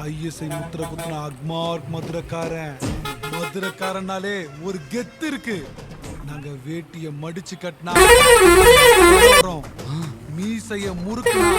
ISI முத்திர குத்துன அக்மார்க் மதுரக்காரனாலே ஒரு கெத்து இருக்கு. நாங்க வேட்டிய மடிச்சு கட்டினா மீசைய முறுக்குனா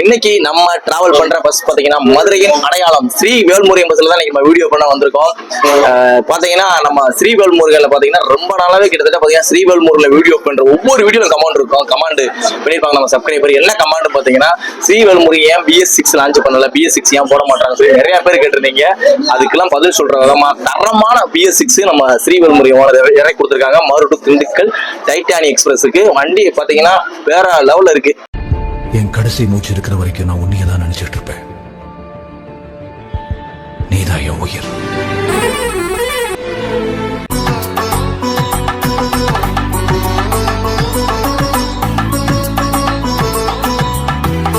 இன்னைக்கு நம்ம டிராவல் பண்ற பஸ் பாத்தீங்கன்னா மதுரையின் அடையாளம் ஸ்ரீ வேல்முருகன் பஸ்ல தான் நம்ம வீடியோ பண்ண வந்திருக்கோம். பாத்தீங்கன்னா நம்ம ஸ்ரீ வேல்முருகன்ல பாத்தீங்கன்னா ரொம்ப நாளாவே கிட்டத்தட்ட பாத்தீங்கன்னா ஸ்ரீ வேல்முருகன்ல வீடியோ பண்ற ஒவ்வொரு வீடியோல கமெண்ட் இருக்கும். கமெண்ட் பண்ணிருப்பாங்க நம்ம சப்ஸ்கிரைபர். என்ன கமெண்ட் பாத்தீங்கன்னா ஸ்ரீ வேல்முருகன் ஏன் BS6 லான்ச் பண்ணல, BS6 ஏன் போட மாட்டாங்க சொல்லி நிறைய பேர் கேட்டிருந்தீங்க. அதுக்கெல்லாம் பதில் சொல்ற விதமா தரமான BS6 நம்ம ஸ்ரீ வேல்முருகன் இறக்கி கொடுத்திருக்காங்க. மதுரை டு திண்டுக்கல் டைட்டானிக் எக்ஸ்பிரஸுக்கு வண்டி பாத்தீங்கன்னா வேற லெவல்ல இருக்கு. என் கடைசி மூச்சு இருக்கிற வரைக்கும் நான் உன்னையே தான் நினைச்சிட்டு இருப்பேன். நீதான் என் உயிர்.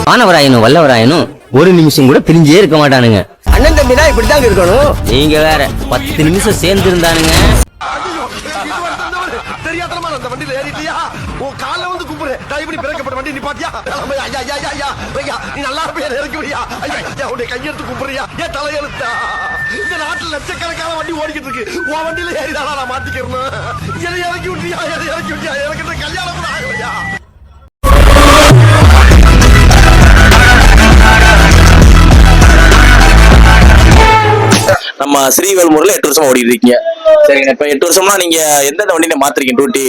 மாணவராயனும் வல்லவராயனும் ஒரு நிமிஷம் கூட பிரிஞ்சே இருக்க மாட்டானுங்க. அண்ணன் தம்பினா இப்படித்தாங்க இருக்கணும். நீங்க வேற 10 நிமிஷம் சேர்ந்து இருந்தானுங்க. தெரியாதமா அந்த வண்டியில ஏறிட்டியா? உன் கால்ல வந்து குப்புறே. டைப்னி பிரேக்கப்பட்ட வண்டி நீ பாத்தியா? ஐயா நீ நல்லா பேர் இறக்குறியா? ஐயா உன்னை கையெடுத்து குப்புறியா? ஏன் தலையெழுத்தா? இந்த நாட்டுல லட்சக்கணக்கான வண்டி ஓடிக்கிட்டு இருக்கு. உன் வண்டியில ஏறிதானா நான் மாத்திக்கிறேன். இறக்கி விட்டியா? எனக்கு கல்யாணம் கூட ஆகலையா? நம்ம ஸ்ரீ வேல்முருகன்ல 8 வருஷமா ஓடிட்டு இருக்கீங்க. சரிங்க, இப்ப 8 வருஷம்னா நீங்க எந்தெந்த வண்டியில மாத்திருக்கீங்க டூட்டி?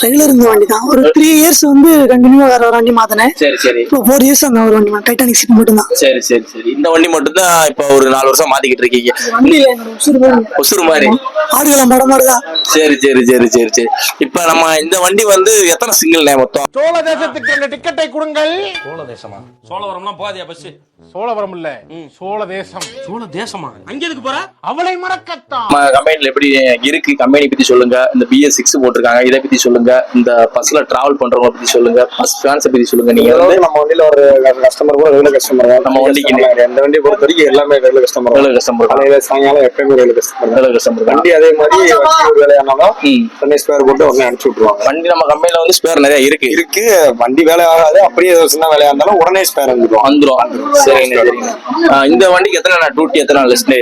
ரெகுலர் இந்த வண்டி தான். ஒரு 3 இயர்ஸ் வந்து கண்டினியூவா வேற ஒரு வண்டி மாத்தினேன். சரி சரி. இப்போ 4 இயர்ஸ் அந்த ஒரு வண்டி டைட்டானிக் ஷிப் மட்டும் தான். சரி சரி சரி. இந்த வண்டி மட்டும் தான் இப்ப ஒரு 4 வருஷம் மாத்திக்கிட்டு இருக்கீங்க. வண்டியில உசுறு மாதிரி ஆடுகளம் படம் மாதிரிதான். சரி சரி சரி சரி சரி. இப்ப நம்ம இந்த வண்டி வந்து எத்தனை சிங்கிள் மொத்தம்? சோழ தேசத்துக்கு 2 டிக்கெட்டை கொடுங்கள். சோழ தேசமா? சோழவரம்லாம் போதியா பஸ்? சோழவரம் இல்ல, சோழ தேசம். சோழ தேசமா? அங்க எதுக்கு போற? அவளை மறக்கத்தான். நம்ம கம்பெனில எப்படி இருக்கு, கம்பெனி பத்தி சொல்லுங்க. இந்த BS6 போட்டிருக்காங்க, இதை பத்தி சொல்லுங்க. இந்த பஸ்ல டிராவல் பண்றவங்க பத்தி சொல்லுங்க. பஸ் ஃபேன்ஸ் பத்தி சொல்லுங்க. நீங்க வந்து நம்ம வண்டியில ஒரு கஸ்டமர் கூட ரெகுலர் கஸ்டமர் தான். நம்ம வண்டிக்கு இந்த வண்டியை பொறுத்த வரைக்கும் எல்லாமே ரெகுலர் கஸ்டமர். காலையில சாயங்காலம் எப்பயுமே ரெகுலர் கஸ்டமர். வண்டி அதே மாதிரி வேலையானாலும் சென்னை ஸ்பேர் போட்டு உடனே அனுப்பிச்சு விட்டுருவாங்க. வண்டி நம்ம கம்பெனில வந்து ஸ்பேர் நிறைய இருக்கு. வண்டி வேலை ஆகாது, அப்படியே சின்ன வேலையா இருந்தாலும் உடனே ஸ்பேர் வந்துடும். சரிங்க சரிங்க. இந்த வண்டிக்கு எத்தனை நாள் டியூட்டி, எத்தனை நாள் லிஸ்ட்?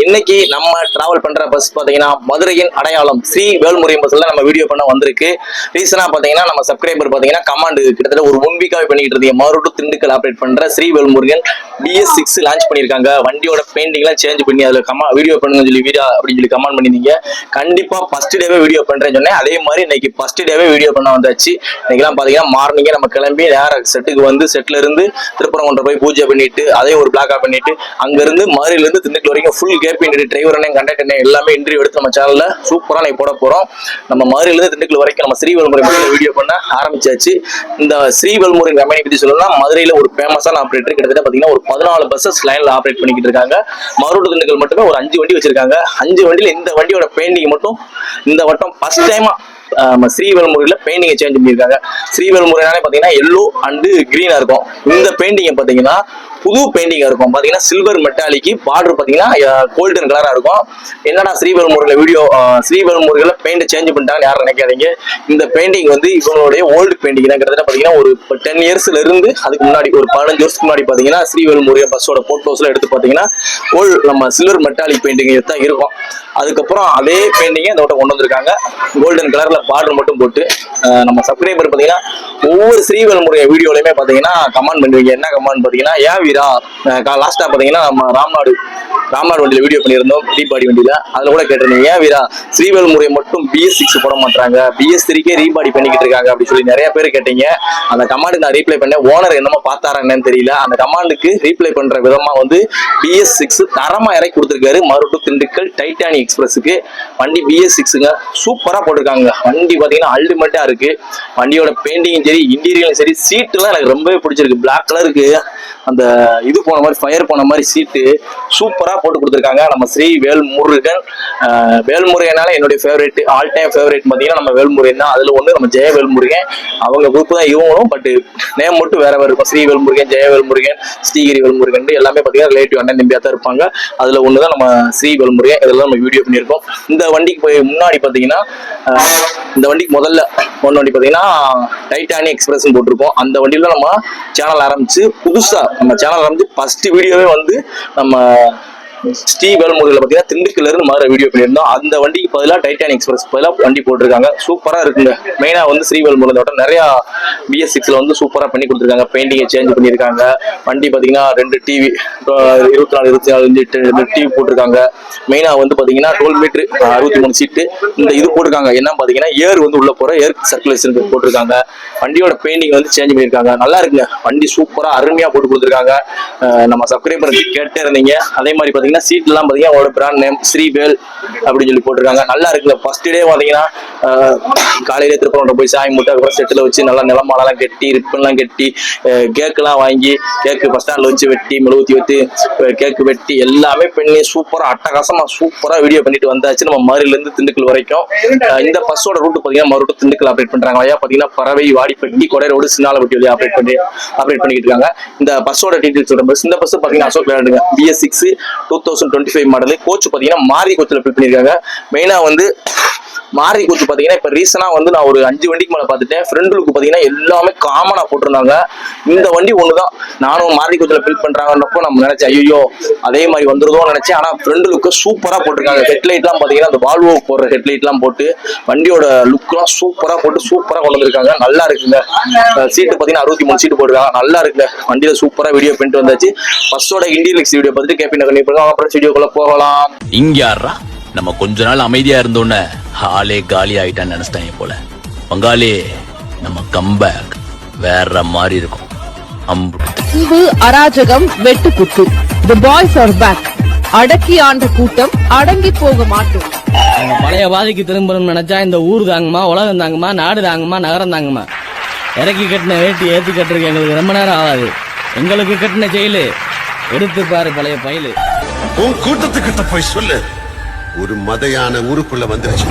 இன்னைக்கு நம்ம டிராவல் பண்ற பஸ் பாத்தீங்கன்னா மதுரையின் அடையாளம் ஸ்ரீ வேல்முருகன் பஸ்ல நம்ம வீடியோ பண்ண வந்திருக்கு. ரீசனா பாத்தீங்கன்னா நம்ம சப்ஸ்கிரைபர் பாத்தீங்கன்னா கமாண்ட் கிட்டத்தட்ட ஒரு 1 வீக்காவே பண்ணிட்டு இருந்தீங்க. மதுரை டு திண்டுக்கல் ஆப்ரேட் பண்ற ஸ்ரீ வேல்முருகன் BS6 லான்ச் பண்ணிருக்காங்க. வண்டியோட பெயிண்டிங் எல்லாம் சேஞ்ச் பண்ணி அதுல வீடியோ பண்ணுங்க சொல்லி வீடியோ அப்படின்னு சொல்லி கமெண்ட் பண்ணிருந்தீங்க. கண்டிப்பா ஃபர்ஸ்ட் டேவே வீடியோ பண்றேன்னு சொன்னேன். அதே மாதிரி இன்னைக்கு ஃபர்ஸ்ட் டேவே வீடியோ பண்ண வந்தாச்சு. இன்னைக்கெல்லாம் பாத்தீங்கன்னா மார்னிங்கே நம்ம கிளம்பி நேர செட்டுக்கு வந்து செட்ல இருந்து திருப்பரங்குன்றம் போய் பூஜை பண்ணிட்டு அதே ஒரு பிளாக்கா பண்ணிட்டு அங்க இருந்து மதுரையில இருந்து திண்டுக்கல் வரைக்கும் ஃபுல் கேப் டிரைவர் கண்டக்டர் எல்லாமே இன்டர்வியூ எடுத்து நம்ம சேனல்ல சூப்பரா நீ போட போறோம். நம்ம மதுரையில இருந்து திண்டுக்கல் வரைக்கும் நம்ம ஸ்ரீ வேல்முருகன் வீடியோ பண்ண ஆரம்பிச்சாச்சு. இந்த ஸ்ரீ வேல்முருகன் கம்பெனி பத்தி சொல்லணும்னா மதுரையில ஒரு ஃபேமஸான ஆபரேட்டர். கிட்டத்தட்ட பாத்தீங்கன்னா ஒரு 14 பஸ்ஸஸ் லைன்ல ஆபரேட் பண்ணிக்கிட்டு இருக்காங்க. மதுரை திண்டுக்கல் மட்டுமே ஒரு 5 வண்டி வச்சிருக்காங்க. 5 வண்டியில இந்த வண்டியோட பெயிண்டிங் மட்டும் இந்த வட்டம் ஃபர்ஸ்ட் டைமா ஸ்ரீ வேல்முருகன்ல பெயிண்டிங் சேஞ்ச் பண்ணிருக்காங்க. ஸ்ரீ வேல்முருகனாலே பாத்தீங்கன்னா எல்லோ அண்ட் கிரீனா இருக்கும். இந்த பெயிண்டிங் பாத்தீங்கன்னா புது பெயிண்டிங்கா இருக்கும். பாத்தீங்கன்னா சில்வர் மெட்டாலிக்கு பார்டர் பாத்தீங்கன்னா கோல்டன் கலரா இருக்கும். என்னடா ஸ்ரீ வேல்முருகன்ல வீடியோ ஸ்ரீ வேல்முருகன்ல பெயிண்ட் சேஞ்ச் பண்ணிட்டாங்கன்னு யாரும் நினைக்காதீங்க. இந்த பெயிண்டிங் வந்து இவங்களுடைய ஓல்டு பெயிண்டிங் தான். கிட்டத்தட்ட பாத்தீங்கன்னா ஒரு 10 இயர்ஸ்ல இருந்து அதுக்கு முன்னாடி ஒரு 15 வருஷத்துக்கு முன்னாடி பாத்தீங்கன்னா ஸ்ரீ வேல்முருகன் பஸ்ஸோட போட்டோஸ்ல எடுத்து பாத்தீங்கன்னா நம்ம சில்வர் மெட்டாலிக் பெயிண்டிங் தான் இருக்கும். அதுக்கப்புறம் அதே பெயிண்டிங்க இந்த கொண்டு வந்திருக்காங்க. கோல்டன் கலர்ல கலர்ல பார்டர் மட்டும் போட்டு நம்ம சப்ஸ்கிரைபர் பாத்தீங்கன்னா ஒவ்வொரு ஸ்ரீவேல்முருகன் வீடியோலயுமே பாத்தீங்கன்னா கமெண்ட் பண்ணுவீங்க. என்ன கமெண்ட் பாத்தீங்கன்னா, ஏன் வீரா லாஸ்டா பாத்தீங்கன்னா நம்ம ராம்நாடு வண்டியில வீடியோ பண்ணியிருந்தோம், ரீபாடி வண்டியில. அதுல கூட கேட்டிருந்தீங்க, ஏன் வீரா ஸ்ரீவேல்முருகன் மட்டும் BS6 போட மாட்டாங்க, BS3 ரீபாடி பண்ணிக்கிட்டு இருக்காங்க அப்படின்னு சொல்லி நிறைய பேர் கேட்டீங்க. அந்த கமாண்டுக்கு நான் ரீப்ளை பண்ணேன். ஓனர் என்னமோ பார்த்தாரா என்னன்னு தெரியல. அந்த கமாண்டுக்கு ரீப்ளை பண்ற விதமா வந்து BS6 தரமா இறக்கி கொடுத்துருக்காரு. மறுட்டு திண்டுக்கல் டைட்டானி எக்ஸ்பிரஸுக்கு வண்டி BS6ங்க சூப்பரா போட்டிருக்காங்க. வண்டி பாத்தீங்கன்னா அல்டிமேட்டா இருக்கு. வண்டியோட பெயிண்டிங்கும் சரி, இன்டீரியரும் சரி, சீட்டுலாம் எனக்கு ரொம்பவே பிடிச்சிருக்கு. பிளாக் கலருக்கு அந்த இது போன மாதிரி, ஃபயர் போன மாதிரி சீட்டு சூப்பரா போட்டு கொடுத்துருக்காங்க. நம்ம ஸ்ரீ வேல்முருகன். வேல்முருகனால என்னுடைய ஃபேவரட், ஆல் டைம் ஃபேவரட் பாத்தீங்கன்னா நம்ம வேல்முருகன் தான். அதுல ஒண்ணு நம்ம ஜெய வேல்முருகன். அவங்க குரூப் தான் இவங்களும், பட் நேம் மட்டும் வேற வேற இருக்கும். ஸ்ரீ வேல்முருகன், ஜெய வேல்முருகன், ஸ்ரீகிரி வேல்முருகன் எல்லாமே பாத்தீங்கன்னா ரிலேட்டிவ் அண்ணன் தம்பியா தான் இருப்பாங்க. அதுல ஒண்ணுதான் நம்ம ஸ்ரீ வேல்முருகன். இதெல்லாம் நம்ம வீடியோ பண்ணியிருக்கோம். இந்த வண்டிக்கு போய் முன்னாடி பாத்தீங்கன்னா, இந்த வண்டிக்கு முதல்ல ஒன்னு வண்டி பாத்தீங்கன்னா டைட்டானி எக்ஸ்பிரஸ் போட்டிருக்கோம். அந்த வண்டியில நம்ம சேனல் ஆரம்பிச்சு புதுசா நம்ம சேனல் ஆரம்பிச்சு ஃபர்ஸ்ட் வீடியோவே வந்து நம்ம ஸ்ரீ வேல்முருகன்ல பாத்தீங்கன்னா திண்டுக்கல்ல இருந்து மதுரை வீடியோ பண்ணியிருந்தோம். அந்த வண்டிக்கு பதிலாக டைட்டானி எக்ஸ்பிரஸ் பதிலாக வண்டி போட்டிருக்காங்க. சூப்பரா இருக்குங்க. மெயினா வந்து ஸ்ரீ வேல்முருகனோட நிறைய BS6ல வந்து சூப்பரா பண்ணி கொடுத்துருக்காங்க. பெயிண்டிங்கை சேஞ்ச் பண்ணியிருக்காங்க. வண்டி பாத்தீங்கன்னா 2 டிவி 24 டிவி போட்டிருக்காங்க. மெயினா வந்து பாத்தீங்கன்னா 12 மீட்டர் 63 சீட்டு இந்த இது போட்டிருக்காங்க. என்ன பாத்தீங்கன்னா ஏர் வந்து உள்ள போற ஏர் சர்க்குலேஷன் போட்டிருக்காங்க. வண்டியோட பெயிண்டிங் வந்து சேஞ்ச் பண்ணியிருக்காங்க. நல்லா இருக்குங்க. வண்டி சூப்பரா அருமையா போட்டு கொடுத்துருக்காங்க. நம்ம சப்ஸ்கிரைபர் கேட்டே இருந்தீங்க. அதே மாதிரி பாத்தீங்கன்னா சீட் எல்லாம் பாத்தீங்கன்னா அவரோட பிராண்ட் நேம் ஸ்ரீவேல் அப்படின்னு சொல்லி போட்டிருக்காங்க. நல்லா இருக்குல்ல. ஃபர்ஸ்ட் டே பாத்தீங்கன்னா காலையில திருப்பரம் போய் சாய் மூட்டை அப்புறம் செட்டில் வச்சு நல்லா நிலமாலாம் கட்டி ரிப்பன்லாம் கட்டி கேக்கெல்லாம் வாங்கி கேக்கு பஸ் ஸ்டாண்ட்ல வச்சு வெட்டி மெழுகுத்தி வச்சு கேக்கு வெட்டி எல்லாமே பண்ணி சூப்பரா அட்டகாசமா சூப்பரா வீடியோ பண்ணிட்டு வந்தாச்சு. நம்ம மதுரையில இருந்து திண்டுக்கல் வரைக்கும். இந்த பஸ்ஸோட ரூட் பாத்தீங்கன்னா மறுட்டு திண்டுக்கல் ஆப்ரேட் பண்றாங்க. வழியா பாத்தீங்கன்னா பறவை, வாடிப்பட்டி, கொடை ரோடு, சின்னாலப்பட்டி வழியா ஆப்ரேட் பண்ணிட்டு இருக்காங்க. இந்த பஸ்ஸோட டீடைல்ஸ் சொல்ற பஸ். இந்த பஸ் பாத்தீங்கன்னா அசோக் லேண்டுங்க. BS6 2025 model. கோச் பாத்தீங்கன்னா மாரி கோச்சில் ஃபிட் பண்ணிருக்காங்க. மெயினா வந்து மாரி கோச்சு பாத்தீங்கன்னா இப்ப ரீசனா வந்து நான் ஒரு 5 வண்டிக்கு மேல பாத்துட்டேன். ஃப்ரண்ட் லுக் பாத்தீங்கன்னா எல்லாமே காமனா போட்டிருந்தாங்க. இந்த வண்டி ஒண்ணுதான் நானும் மாரி கோச்சில் பில்ட் பண்றாங்கன்றப்போ நம்ம நினைச்சேன், ஐயோ அதே மாதிரி வந்துருதோன்னு நினைச்சேன். ஆனா ஃப்ரண்ட் லுக் சூப்பரா போட்டிருக்காங்க. ஹெட்லைட் எல்லாம் பாத்தீங்கன்னா அந்த வால்வோ போடுற ஹெட்லைட் எல்லாம் போட்டு வண்டியோட லுக் எல்லாம் சூப்பரா போட்டு சூப்பரா கொண்டு வந்திருக்காங்க. நல்லா இருக்குங்க. சீட்டு பாத்தீங்கன்னா 63 சீட்டு போட்டிருக்காங்க. நல்லா இருக்குங்க. வண்டியில சூப்பரா வீடியோ பண்ணிட்டு வந்தாச்சு. பஸ்ஸோட இன்டீரியர் வீடியோ பார்த்துட்டு கேபின் அப்புறம் வீடியோக்குள்ள போகலாம். இங்க யாரா நம்ம கொஞ்ச நாள் அமைதியா இருந்தோன்னு ஆளே காலி ஆயிட்டான்னு நினைச்சிட்டாங்க போல. பங்காளி நம்ம கம்பேக் வேற மாதிரி இருக்கும். அன்பு, அராஜகம், வெட்டு குத்து. The boys are back. அடக்கி ஆண்ட கூட்டம் அடங்கி போக மாட்டோம். பழைய பாதைக்கு திரும்பணும்னு நினைச்சா இந்த ஊர் தாங்குமா, உலகம் தாங்குமா, நாடு தாங்குமா, நகரம் தாங்குமா? இறக்கி கட்டின வேட்டி ஏத்தி கட்டுறதுக்கு எங்களுக்கு ரொம்ப நேரம் ஆகாது. எங்களுக்கு கட்டின ஜெயிலு எடுத்து பாரு பழைய பயிலு. உன் கூட்டத்துக்கிட்ட போய் சொல்லு, ஒரு மதையான ஊருக்குள்ள வந்துருச்சு.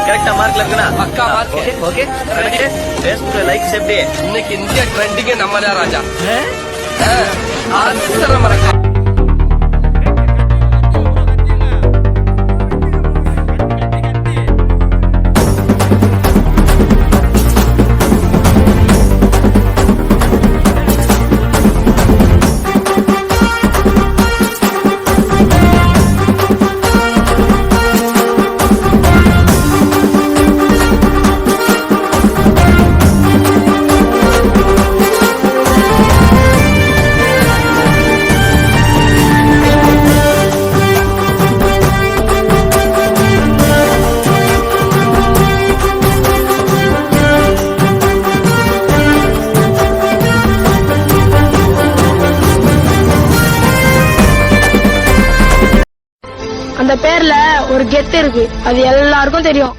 கரெக்டா மார்க்ல இருக்குனா பக்கா mark. Okay Facebook like safety. இன்னைக்கு இந்தியா ட்ரெண்டிங் நம்ம தான் ராஜா. ஆன்சர் மறக்க. அந்த பேர்ல ஒரு கெத்து இருக்கு, அது எல்லாருக்கும் தெரியும்.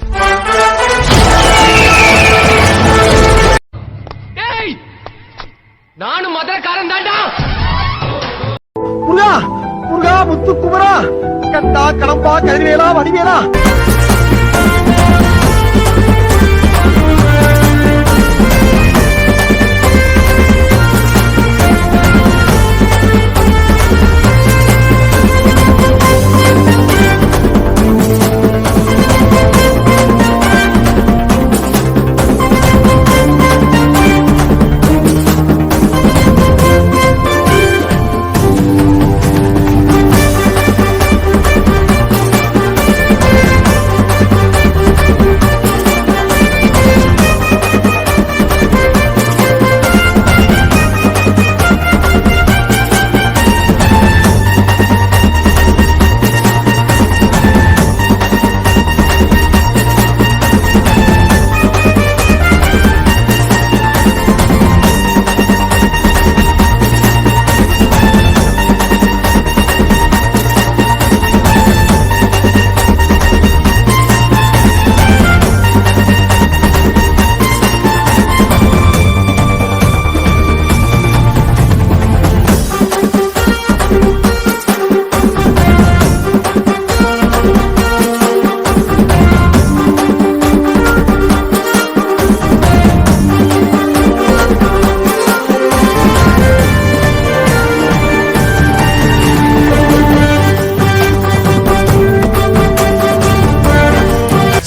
நானும் மதுரக்காரன் தாண்டா. முருகா முருகா முத்து குமரா கண்டா கடம்பா கதிரவேலா வடிவேலா.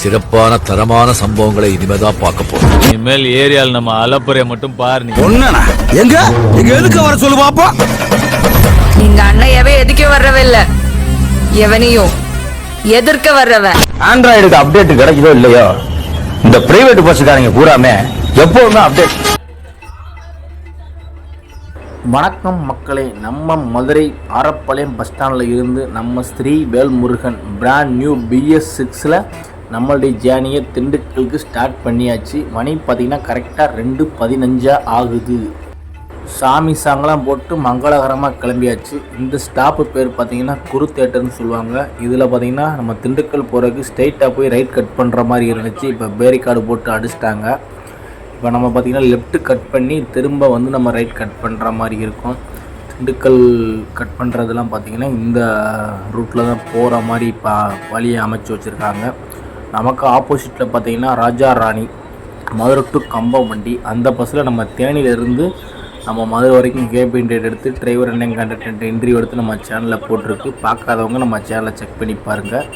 சிறப்பான தரமான சம்பவங்களை இனிமேதான் பார்க்க போறோம். இனிமேல் ஏரியால நம்ம அலப்புறைய மட்டும் பாரு. ஒண்ணா எங்க எதுக்கு வர சொல்லு பாப்பா. நீங்க அண்ணையவே எதுக்க வர்றவ இல்ல, எவனையும் எதிர்க்க வர்றவன். ஆண்ட்ராய்டுக்கு அப்டேட் கிடைக்குதோ இல்லையோ, இந்த பிரைவேட் பஸ்ஸுக்காரங்க பூராமே எப்பவுமே அப்டேட். வணக்கம் மக்களே, நம்ம மதுரை ஆரப்பாளையம் பஸ் ஸ்டாண்டில் இருந்து நம்ம ஸ்ரீ வேல்முருகன் பிராண்ட் நியூ BS6ல் நம்மளுடைய ஜேர்னியை திண்டுக்கலுக்கு ஸ்டார்ட் பண்ணியாச்சு. மணி பார்த்திங்கன்னா கரெக்டாக 2:15 ஆகுது. சாமி சாங்கெலாம் போட்டு மங்களகரமாக கிளம்பியாச்சு. இந்த ஸ்டாப்பு பேர் பார்த்திங்கன்னா குரு தேட்டர்னு சொல்லுவாங்க. இதில் பார்த்திங்கன்னா நம்ம திண்டுக்கல் போகிறதுக்கு ஸ்ட்ரெயிட்டாக போய் ரைட் கட் பண்ணுற மாதிரி இருந்துச்சு. இப்போ பேரிகார்டு போட்டு அடிச்சிட்டாங்க. இப்போ நம்ம பார்த்திங்கன்னா லெஃப்ட்டு கட் பண்ணி திரும்ப வந்து நம்ம ரைட் கட் பண்ணுற மாதிரி இருக்கும். திண்டுக்கல் கட் பண்ணுறதுலாம் பார்த்திங்கன்னா இந்த ரூட்டில் தான் போகிற மாதிரி வழியை அமைச்சு வச்சுருக்காங்க. நமக்கு ஆப்போசிட்டில் பார்த்திங்கன்னா ராஜா ராணி மதுரை டு கம்பம் வண்டி. அந்த பஸ்ஸில் நம்ம தேனியிலேருந்து நம்ம மதுரை வரைக்கும் கேபின் ரேட் எடுத்து டிரைவர் அண்ட் கண்டக்டர் இன்டர்வியூ எடுத்து நம்ம சேனலில் போட்டிருக்கு. பார்க்காதவங்க நம்ம சேனலை செக் பண்ணி பாருங்கள்.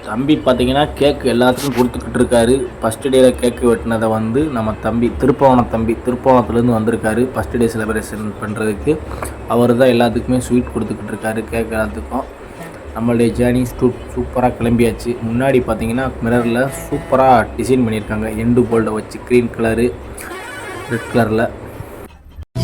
தம்பி பார்த்தீங்கன்னா கேக்கு எல்லாத்துக்கும் கொடுத்துக்கிட்டு இருக்காரு. ஃபஸ்ட்டு டேயில் கேக்கு வெட்டினதை வந்து நம்ம தம்பி திருப்பவனத்துலேருந்து வந்திருக்காரு ஃபஸ்ட்டு டே செலிப்ரேஷன் பண்ணுறதுக்கு. அவர் தான் எல்லாத்துக்குமே ஸ்வீட் கொடுத்துக்கிட்டு இருக்காரு, கேக் எல்லாத்துக்கும். நம்மளுடைய ஜேர்னி சூப்பராக கிளம்பியாச்சு. முன்னாடி பார்த்தீங்கன்னா மிரரில் சூப்பராக டிசைன் பண்ணியிருக்காங்க, எண்டு போல்டை வச்சு க்ரீன் கலரு ரெட் கலரில்.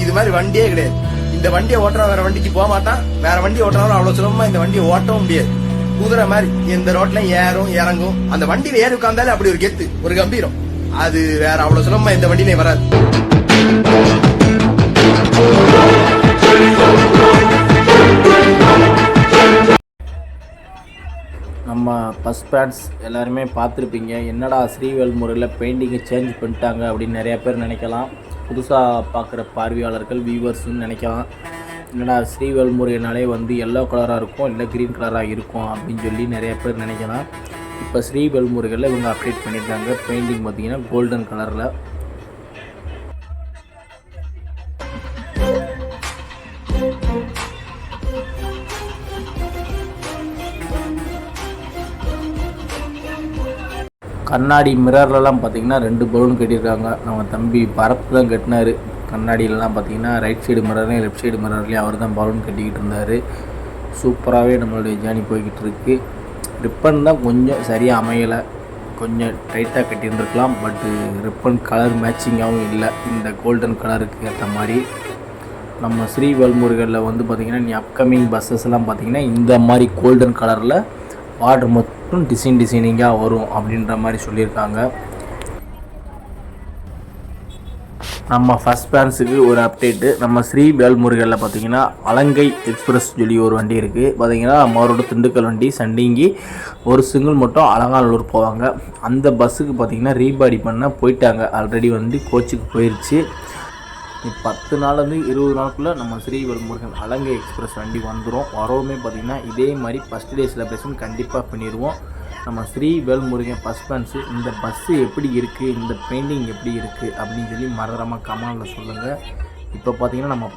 இது மாதிரி வண்டியே கிடையாது. இந்த வண்டியை ஓட்டுறா வேற வண்டிக்கு போக மாட்டான். வேற வண்டி ஓட்டுறவரும் அவ்வளவு சுலபமா இந்த வண்டியை ஓட்டவும் முடியாது. குதிரை மாதிரி எந்த ரோட்ல ஏறும் இறங்கும். அந்த வண்டியில ஏறி உட்கார்ந்தாலே அப்படி ஒரு கெத்து, ஒரு கம்பீரம். அது வேற அவ்வளவு சுலபமா இந்த வண்டியிலே வராது. நம்ம பஸ் பேட்ஸ் எல்லாருமே பார்த்துருப்பீங்க. என்னடா ஸ்ரீவேல்முருகனில் பெயிண்டிங்கை சேஞ்ச் பண்ணிட்டாங்க அப்படின்னு நிறையா பேர் நினைக்கலாம். புதுசாக பார்க்குற பார்வையாளர்கள் வியூவர்ஸ்ன்னு நினைக்கலாம். என்னடா ஸ்ரீவேல்முருகனாலே வந்து எல்லோ கலராக இருக்கும், இல்லை க்ரீன் கலராக இருக்கும் அப்படின்னு சொல்லி நிறைய பேர் நினைக்கலாம். இப்போ ஸ்ரீவேல்முருகனில் இவங்க அப்டேட் பண்ணியிருக்காங்க. பெயிண்டிங் பார்த்திங்கன்னா கோல்டன் கலரில். கண்ணாடி மிரர்லலாம் பார்த்திங்கன்னா 2 பலூன் கட்டியிருக்காங்க. நம்ம தம்பி பரப்பு தான் கட்டினார். கண்ணாடியிலலாம் பார்த்திங்கன்னா ரைட் சைடு மிரர்லையும் லெஃப்ட் சைடு மிரர்லையும் அவர் தான் பலூன் கட்டிக்கிட்டு இருந்தார். சூப்பராகவே நம்மளுடைய ஜேர்னி போய்கிட்டு இருக்குது. ரிப்பன் தான் கொஞ்சம் சரியாக அமையலை, கொஞ்சம் டைட்டாக கட்டியிருந்துருக்கலாம். பட்டு ரிப்பன் கலர் மேட்சிங்காகவும் இல்லை இந்த கோல்டன் கலருக்கு ஏற்ற மாதிரி. நம்ம ஸ்ரீவேல்முருகனில் வந்து பார்த்திங்கன்னா நீ அப்கமிங் பஸ்ஸஸ்லாம் பார்த்திங்கன்னா இந்த மாதிரி கோல்டன் கலரில் பார்டர் மட்டும் டிசைனிங்காக வரும் அப்படின்ற மாதிரி சொல்லியிருக்காங்க. நம்ம ஃபஸ்ட் பேரண்ட்ஸுக்கு ஒரு அப்டேட்டு. நம்ம ஸ்ரீவேல்முருகனில் பார்த்திங்கன்னா அலங்கை எக்ஸ்பிரஸ் சொல்லி ஒரு வண்டி இருக்குது. பார்த்திங்கன்னா மறுபடியும் திண்டுக்கல் வண்டி சண்டிங்கி ஒரு சிங்கிள் மட்டும் அலங்காநல்லூர் போவாங்க. அந்த பஸ்ஸுக்கு பார்த்திங்கன்னா ரீபாடி பண்ண போயிட்டாங்க. ஆல்ரெடி வந்து கோச்சுக்கு போயிடுச்சு. 10 நாள்லேருந்து 20 நாளுக்குள்ளே நம்ம ஸ்ரீவேல்முருகன் அலங்கை எக்ஸ்பிரஸ் வண்டி வந்துடும். வரவுமே பார்த்திங்கன்னா இதே மாதிரி ஃபஸ்ட் டே செலிப்ரேஷன் கண்டிப்பாக பண்ணிடுவோம். நம்ம ஸ்ரீவேல்முருகன் பஸ் ஃபேன்ஸு இந்த பஸ்ஸு எப்படி இருக்குது, இந்த பெயிண்டிங் எப்படி இருக்குது அப்படின்னு சொல்லி மறந்துடாமல் கமெண்டில் சொல்லுங்கள். இப்போ பார்த்திங்கன்னா நம்ம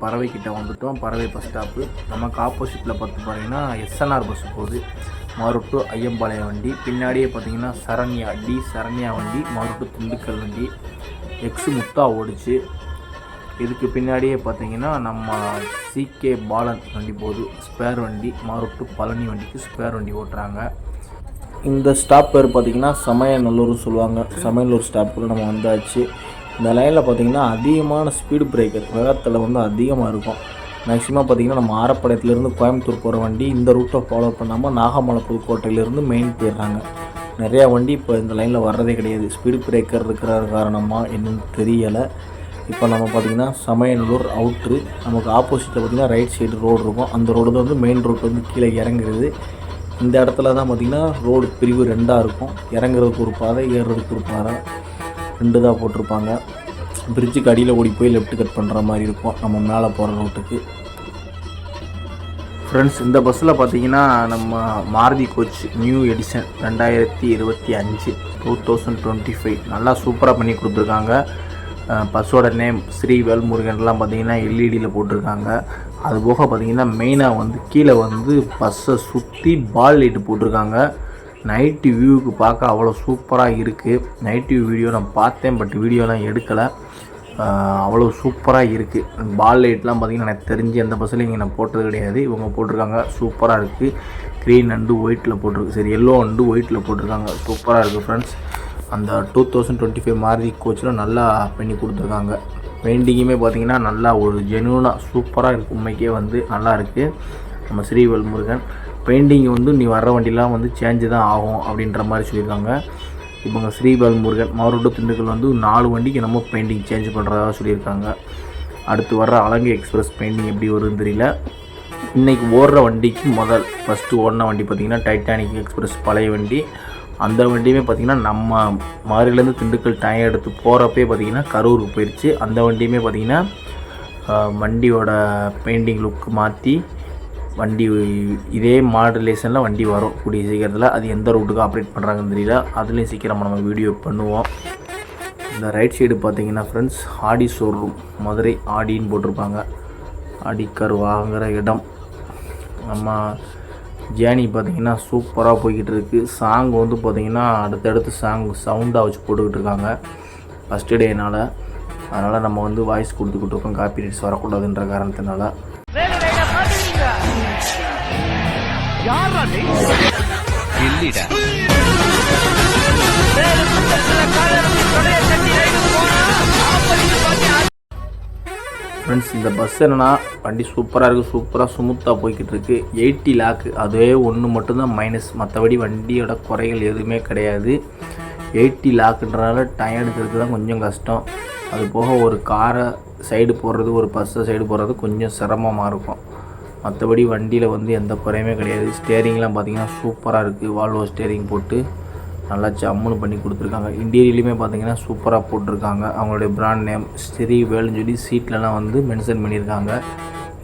பறவை கிட்ட வந்துவிட்டோம். பறவை பஸ் ஸ்டாப்பு. நமக்கு ஆப்போசிட்டில் பார்த்திங்கன்னா SNR பஸ் போகுது, மதுரை டு ஐயம்பாளையம் வண்டி. பின்னாடியே பார்த்திங்கன்னா சரண்யா வண்டி, மதுரை டு திண்டுக்கல் வண்டி. எக்ஸு முத்தா ஓடிச்சு. இதுக்கு பின்னாடியே பார்த்தீங்கன்னா நம்ம CK பாலன் வண்டி போகுது, ஸ்பேர் வண்டி. மதுரை டு பழனி வண்டிக்கு ஸ்பேர் வண்டி ஓட்டுறாங்க. இந்த ஸ்டாப் பேர் பார்த்திங்கன்னா சமயநல்லூர்னு சொல்லுவாங்க. சமயநல்லூர் ஸ்டாப்பில் நம்ம வந்தாச்சு. இந்த லைனில் பார்த்திங்கன்னா அதிகமான ஸ்பீடு பிரேக்கர் வேகத்தில் வந்து அதிகமாக இருக்கும். மேக்ஸிமம் பார்த்திங்கன்னா நம்ம ஆரப்பாளையத்துலேருந்து கோயம்புத்தூர் போகிற வண்டி இந்த ரூட்டை ஃபாலோ பண்ணாமல் நாகமலை புதுக்கோட்டையிலேருந்து மெயின் போயிடுறாங்க. நிறையா வண்டி இப்போ இந்த லைனில் வர்றதே கிடையாது. ஸ்பீடு பிரேக்கர் இருக்கிற காரணமாக என்னன்னு தெரியலை. இப்போ நம்ம பார்த்திங்கன்னா சமயநல்லூர் அவுட்ரு. நமக்கு ஆப்போசிட்டில் பார்த்திங்கன்னா ரைட் சைடு ரோடு இருக்கும். அந்த ரோடு வந்து மெயின் ரோடு வந்து கீழே இறங்குறது. இந்த இடத்துல தான் பார்த்திங்கன்னா ரோடு பிரிவு 2ஆக இருக்கும். இறங்குறதுக்கு ஒரு பாதை, ஏறுறதுக்கு ஒரு பாதை, 2 தான் போட்டிருப்பாங்க. பிரிட்ஜுக்கு அடியில் ஓடி போய் லெஃப்ட் கட் பண்ணுற மாதிரி இருக்கும் நம்ம மேலே போகிற ரோட்டுக்கு. ஃப்ரெண்ட்ஸ், இந்த பஸ்ஸில் பார்த்தீங்கன்னா நம்ம மாருதி கோச் நியூ எடிஷன் 2025 2025 நல்லா சூப்பராக பண்ணி கொடுத்துருக்காங்க. பஸ்ஸோட நேம் ஸ்ரீ வேல்முருகன்லாம் பார்த்திங்கன்னா எல்இடியில் போட்டிருக்காங்க. அதுபோக பார்த்திங்கன்னா மெயினாக வந்து கீழே வந்து பஸ்ஸை சுற்றி பால் லைட்டு போட்டிருக்காங்க. நைட்டு வியூவுக்கு பார்க்க அவ்வளோ சூப்பராக இருக்குது. நைட் வியூ வீடியோ நான் பார்த்தேன், பட் வீடியோலாம் எடுக்கலை. அவ்வளோ சூப்பராக இருக்குது. பால் லைட்லாம் பார்த்திங்கன்னா எனக்கு தெரிஞ்சு எந்த பஸ்ஸில் இங்கே நான் போட்டது கிடையாது. இவங்க போட்டிருக்காங்க, சூப்பராக இருக்குது. க்ரீன் அண்டு ஒயிட்டில் போட்டிருக்கு, சரி எல்லோ அண்டு ஒயிட்டில் போட்டிருக்காங்க, சூப்பராக இருக்குது ஃப்ரெண்ட்ஸ். அந்த 2025 மாருதி கோச்சில் நல்லா பண்ணி கொடுத்துருக்காங்க. பெயிண்டிங்குமே பார்த்திங்கன்னா நல்லா ஒரு ஜெனுவனாக சூப்பராக இருக்குது. உண்மைக்கே வந்து நல்லா இருக்குது. நம்ம ஸ்ரீ வேல்முருகன் பெயிண்டிங் வந்து நீ வர்ற வண்டிலாம் வந்து சேஞ்சு தான் ஆகும் அப்படின்ற மாதிரி சொல்லியிருக்காங்க. இவங்க ஸ்ரீ வேல்முருகன் மாரோடு திண்டுக்கல் வந்து 4 வண்டிக்கு நம்ம பெயிண்டிங் சேஞ்ச் பண்ணுறதா சொல்லியிருக்காங்க. அடுத்து வர்ற அலங்கை எக்ஸ்பிரஸ் பெயிண்டிங் எப்படி வருதுன்னு தெரியல. இன்றைக்கி ஓடுற வண்டிக்கு ஃபஸ்ட்டு ஓடின வண்டி பார்த்திங்கன்னா டைட்டானிக் எக்ஸ்பிரஸ் பழைய வண்டி. அந்த வண்டியுமே பார்த்திங்கன்னா நம்ம மதுரையிலேருந்து திண்டுக்கல் டைம் எடுத்து போகிறப்பே பார்த்திங்கன்னா கரூருக்கு போயிடுச்சு. அந்த வண்டியுமே பார்த்திங்கன்னா வண்டியோட பெயிண்டிங் லுக்கு மாற்றி வண்டி இதே மாடுலேஷனில் வண்டி வரும் கூடிய சீக்கிரத்தில். அது எந்த ரூட்டுக்கு ஆப்ரேட் பண்ணுறாங்கன்னு தெரியல, அதுலேயும் சீக்கிரம் நம்ம வீடியோ பண்ணுவோம். இந்த ரைட் சைடு பார்த்திங்கன்னா ஃப்ரெண்ட்ஸ் ஆடி ஷோரூம் மதுரை ஆடின்னு போட்டிருப்பாங்க. ஆடி கார் வாங்குகிற இடம். நம்ம ஜேர்னி பார்த்திங்கன்னா சூப்பராக போய்கிட்டு இருக்குது. சாங் வந்து பார்த்திங்கன்னா அடுத்தடுத்து சவுண்டாக வச்சு போட்டுக்கிட்டு இருக்காங்க ஃபஸ்ட்டு டேனால். அதனால் நம்ம வந்து வாய்ஸ் கொடுத்துக்கிட்டு இருக்கோம், காப்பி ரைட்ஸ் வரக்கூடாதுன்ற காரணத்தினால. ஃப்ரெண்ட்ஸ் இந்த பஸ் என்னென்னா வண்டி சூப்பராக இருக்குது, சூப்பராக ஸ்மூத்தாக போய்கிட்டு இருக்குது. 80 லாக்கு அதுவே ஒன்று மட்டும்தான் மைனஸ், மற்றபடி வண்டியோட குறைகள் எதுவுமே கிடையாது. 80 லாக்குன்றனால டைம் எடுக்கிறதுக்கு தான் கொஞ்சம் கஷ்டம். அது போக ஒரு காரை சைடு போடுறது, ஒரு பஸ்ஸை சைடு போடுறது கொஞ்சம் சிரமமாக இருக்கும். மற்றபடி வண்டியில் வந்து எந்த குறையுமே கிடையாது. ஸ்டேரிங்லாம் பார்த்திங்கன்னா சூப்பராக இருக்குது. வால்வோ ஸ்டேரிங் போட்டு நல்லா ஜம்முன்னு பண்ணி கொடுத்துருக்காங்க. இன்டீரியர்லையுமே பார்த்திங்கன்னா சூப்பராக போட்டிருக்காங்க. அவங்களுடைய பிராண்ட் நேம் ஸ்ரீ வேல்னு சொல்லி சீட்லலாம் வந்து மென்ஷன் பண்ணியிருக்காங்க.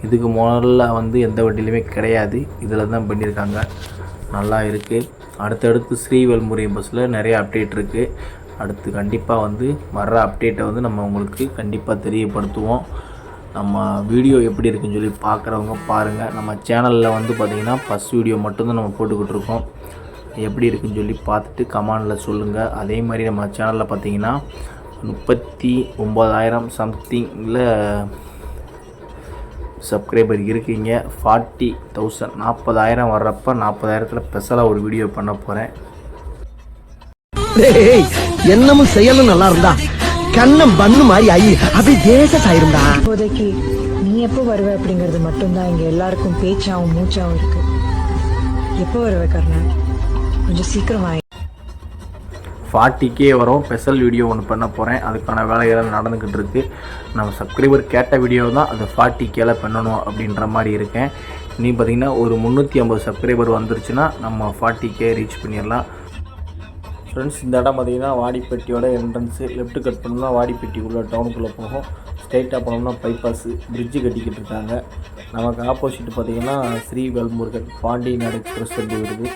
இதுக்கு முதல்ல வந்து எந்த வண்டியிலுமே கிடையாது, இதில் தான் பண்ணியிருக்காங்க. நல்லா இருக்குது. அடுத்தடுத்து ஸ்ரீ வேல்முருகன் பஸ்ஸில் நிறைய அப்டேட் இருக்குது. அடுத்து கண்டிப்பாக வந்து வர்ற அப்டேட்டை வந்து நம்ம உங்களுக்கு கண்டிப்பாக தெரியப்படுத்துவோம். நம்ம வீடியோ எப்படி இருக்குன்னு சொல்லி பார்க்குறவங்க பாருங்கள். நம்ம சேனலில் வந்து பார்த்திங்கன்னா ஃபஸ்ட் வீடியோ மட்டும்தான் நம்ம போட்டுக்கிட்டு இருக்கோம். எப்படி இருக்குன்னு சொல்லி பார்த்துட்டு கமெண்டில் சொல்லுங்கள். அதே மாதிரி நம்ம சேனலில் பார்த்திங்கன்னா 39,000 சம்திங்கில் சப்ஸ்கிரைபர் இருக்கீங்க. 40,000 40,000 வர்றப்போ 40,000 ஸ்பெஷலாக ஒரு வீடியோ பண்ண போகிறேன். என்னமும் செயலும் நல்லா இருந்தா கண்ணம் பண்ணு மாதிரி ஆகி அப்படி தேச சாயிருந்தா. இப்போதைக்கு நீ எப்போ வருவ அப்படிங்கிறது மட்டும்தான் இங்க எல்லாருக்கும் பேச்சாவும் மூச்சாவும் இருக்கு. எப்போ வருவ கர்ணா? கொஞ்சம் சீக்கிரம் ஆகி 40K வரும். ஸ்பெஷல் வீடியோ ஒன்று பண்ண போகிறேன். அதுக்கான வேலைகள் நடந்துக்கிட்டு இருக்குது. நம்ம சப்ஸ்கிரைபர் கேட்ட வீடியோ தான் அது 40Kல பண்ணணும் அப்படின்ற மாதிரி இருக்கேன். நீ பார்த்திங்கன்னா ஒரு 350 சப்ஸ்கிரைபர் வந்துருச்சுன்னா நம்ம 40K ரீச் பண்ணிடலாம். ஃப்ரெண்ட்ஸ் இந்த இடம் பார்த்திங்கன்னா வாடிப்பட்டியோட என்ட்ரன்ஸு. லெஃப்ட்டு கட் பண்ணோம்னா வாடிப்பட்டிக்குள்ளே டவுனுக்குள்ளே போகும். ஸ்ட்ரைட்டாக போனோம்னா பைபாஸு பிரிட்ஜு கட்டிக்கிட்டு இருக்காங்க. நமக்கு ஆப்போசிட் பார்த்திங்கன்னா ஸ்ரீ வேல்முருகன் பாண்டியன் எக்ஸ்பிரஸ் வண்டி வருது.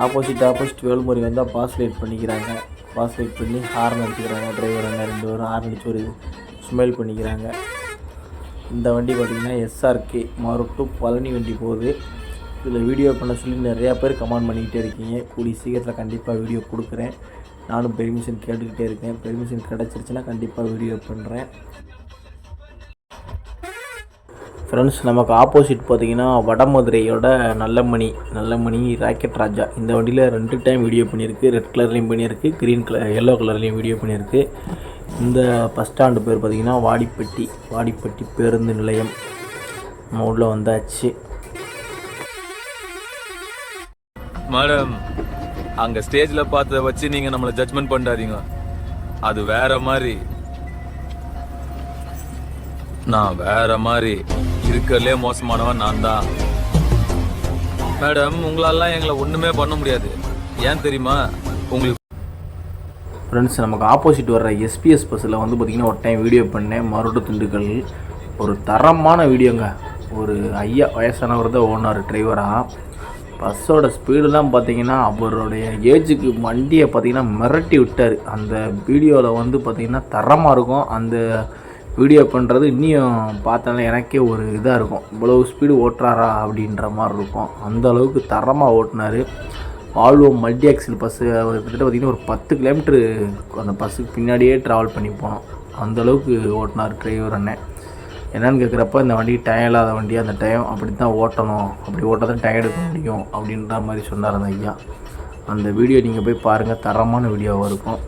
ஆப்போசிட் வேல்முருகன் தான் பாஸ் லைட் பண்ணிக்கிறாங்க. பாஸ் லைட் பண்ணி ஹார்ன் அடிச்சுக்கிறாங்க. டிரைவர் அண்ணன் 2 பேரும் ஹார்ன் அடிச்சு ஒரு ஸ்மெல் பண்ணிக்கிறாங்க. இந்த வண்டி பார்த்திங்கன்னா SRK மாருட்டு பழனி வண்டி போகுது. இதில் வீடியோ பண்ண சொல்லி நிறையா பேர் கமெண்ட் பண்ணிக்கிட்டே இருக்கீங்க. கூடிய சீக்கிரத்தில் கண்டிப்பாக வீடியோ கொடுக்குறேன். நானும் பெர்மிஷன் கேட்டுக்கிட்டே இருக்கேன். பெர்மிஷன் கிடச்சிருச்சுன்னா கண்டிப்பாக வீடியோ பண்ணுறேன். ஃப்ரெண்ட்ஸ் நமக்கு ஆப்போசிட் பார்த்திங்கன்னா வடமதுரையோட நல்லமணி ராக்கெட் ராஜா. இந்த வண்டியில் 2 டைம் வீடியோ பண்ணியிருக்கு. ரெட் கலர்லேயும் பண்ணியிருக்கு, எல்லோ கலர்லேயும் வீடியோ பண்ணியிருக்கு. இந்த பஸ் ஸ்டாண்டு பேர் பார்த்திங்கன்னா வாடிப்பட்டி பேருந்து நிலையம். நம்ம உள்ளே வந்தாச்சு. மேடம் அங்க ஸ்டேஜ்ல பார்த்தத வச்சு நீங்க நம்மள ஜட்ஜ்மெண்ட் பண்ணாதீங்க. அது வேற மாதிரி, நான் வேற மாதிரி. இருக்கறதுலே மோசமானவன் நான் தான். மேடம் உங்களால எங்களை ஒண்ணுமே பண்ண முடியாது. ஏன் தெரியுமா? உங்களுக்கு ஃப்ரெண்ட்ஸ் நமக்கு ஆப்போசிட் வர்ற SPS பஸ்ஸில் வந்து பார்த்திங்கன்னா ஒரு டைம் வீடியோ பண்ணேன். மறுபடியும் திண்டுக்கல் ஒரு தரமான வீடியோங்க. ஒரு ஐயா வயசானவர் தான் ஓனர் டிரைவராக. பஸ்ஸோட ஸ்பீடுலாம் பார்த்தீங்கன்னா அவருடைய ஏஜுக்கு வண்டியை பார்த்தீங்கன்னா மிரட்டி விட்டார். அந்த வீடியோவில் வந்து பார்த்திங்கன்னா தரமாக இருக்கும். அந்த வீடியோ பண்ணுறது இன்னும் பார்த்தாலே எனக்கே ஒரு இதாக இருக்கும், இவ்வளோ ஸ்பீடு ஓட்டுறாரா அப்படின்ற மாதிரி இருக்கும். அந்த அளவுக்கு தரமாக ஓட்டினார். வால்வோ மல்டி ஆக்சில் பஸ்ஸு கிட்டத்தட்ட பார்த்திங்கன்னா ஒரு 10 கிலோமீட்ரு அந்த பஸ்ஸுக்கு பின்னாடியே ட்ராவல் பண்ணி போனோம். அந்தளவுக்கு ஓட்டினார் டிரைவர் அண்ணன். என்னென்னு கேட்குறப்ப இந்த வண்டி டயம் இல்லாத வண்டி, அந்த டயம் அப்படி தான் ஓட்டணும், அப்படி ஓட்டால் தான் டயம் எடுக்க முடியும் அப்படின்ற மாதிரி சொன்னார் அந்த ஐயா. அந்த வீடியோ நீங்கள் போய் பாருங்கள், தரமான வீடியோவாக இருக்கும்.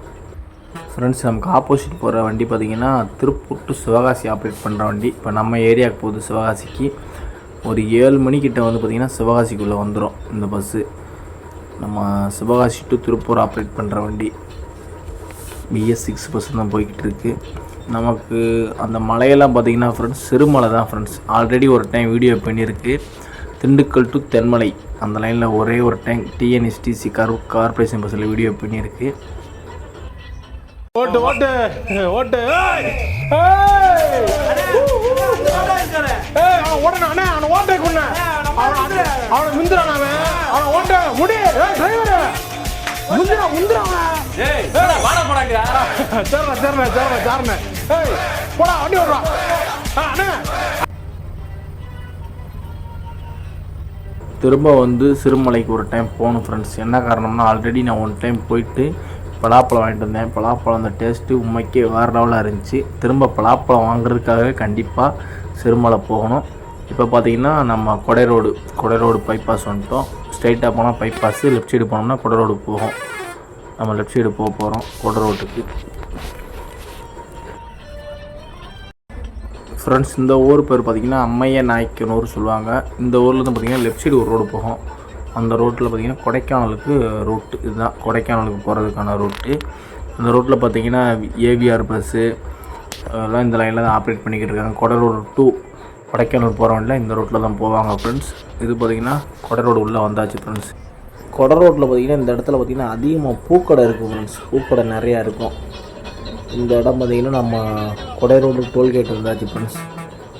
ஃப்ரெண்ட்ஸ், நமக்கு ஆப்போசிட் போகிற வண்டி பார்த்திங்கன்னா திருப்பூர் டு சிவகாசி ஆப்ரேட் பண்ணுற வண்டி. இப்போ நம்ம ஏரியாவுக்கு போகுது சிவகாசிக்கு. ஒரு 7 மணிக்கிட்ட வந்து பார்த்திங்கன்னா சிவகாசிக்குள்ளே வந்துடும் இந்த பஸ்ஸு. நம்ம சிவகாசி டு திருப்பூர் ஆப்ரேட் பண்ணுற வண்டி BS6 பஸ் தான் போய்கிட்டு இருக்குது. நமக்கு அந்த மலையெல்லாம் பார்த்திங்கன்னா ஃப்ரெண்ட்ஸ் சிறுமலை தான் ஃப்ரெண்ட்ஸ். ஆல்ரெடி ஒரு டைம் வீடியோ பண்ணியிருக்கு. திண்டுக்கல் டு தென்மலை அந்த லைனில் ஒரே ஒரு டைம் TNSTC கார்பரேஷன் பஸ்ஸில் வீடியோ பண்ணியிருக்கு. ஓட்டு ஓட்டு ஓட்டு ஓடனே அவனை ஓட்டை கொண்டு அவனை முந்திரான், அவனை ஓட்ட முடி டிரைவர் முந்திரா போடா வண்டி ஓடுறான். திரும்ப வந்து சிறுமலைக்கு ஒரு டைம் போகணும் ஃப்ரெண்ட்ஸ். என்ன காரணம்னா ஆல்ரெடி நான் 1 டைம் போயிட்டு பலாப்பழம் வாங்கிட்டு வந்தேன். பலாப்பழம் அந்த டேஸ்ட்டு உண்மைக்கே வேறு லெவலாக இருந்துச்சு. திரும்ப பலாப்பழம் வாங்குறதுக்காகவே கண்டிப்பாக சிறுமலை போகணும். இப்போ பார்த்திங்கன்னா நம்ம கொடை ரோடு பைபாஸ் வந்துட்டோம். ஸ்ட்ரைட்டாக போனால் பைபாஸு, லெஃப்ட் சைடு போனோம்னா கொடை ரோடு போகும். நம்ம லெஃப்ட் சைடு போக போகிறோம் கொடை ரோட்டுக்கு. ஃப்ரெண்ட்ஸ், இந்த ஊர் பேர் பார்த்திங்கன்னா அம்மைய நாய்க்கனூர் சொல்லுவாங்க. இந்த ஊர்லேருந்து பார்த்திங்கன்னா லெஃப்ட் சைடு ஒரு ரோடு போகும். அந்த ரோட்டில் பார்த்திங்கன்னா கொடைக்கானலுக்கு ரூட்டு இதுதான், கொடைக்கானலுக்கு போகிறதுக்கான ரூட்டு. அந்த ரோட்டில் பார்த்திங்கன்னா AVR பஸ்ஸு எல்லாம் இந்த லைனில் தான் ஆப்ரேட் பண்ணிக்கிட்டு இருக்காங்க. கொடை ரோடு டு கொடைக்கானல் போகிற வண்டியில் இந்த ரோட்டில் தான் போவாங்க ஃப்ரெண்ட்ஸ். இது பார்த்திங்கன்னா கொடை ரோடு உள்ளே வந்தாச்சு ஃப்ரெண்ட்ஸ். கொடை ரோட்டில் பார்த்திங்கன்னா இந்த இடத்துல பார்த்திங்கன்னா அதிகமாக பூக்கடை இருக்குது ஃப்ரெண்ட்ஸ். பூக்கடை நிறையா இருக்கும். இந்த இடம் பார்த்திங்கன்னா நம்ம கொடை ரோடு டோல்கேட் இருந்தாச்சு ஃப்ரெண்ட்ஸ்.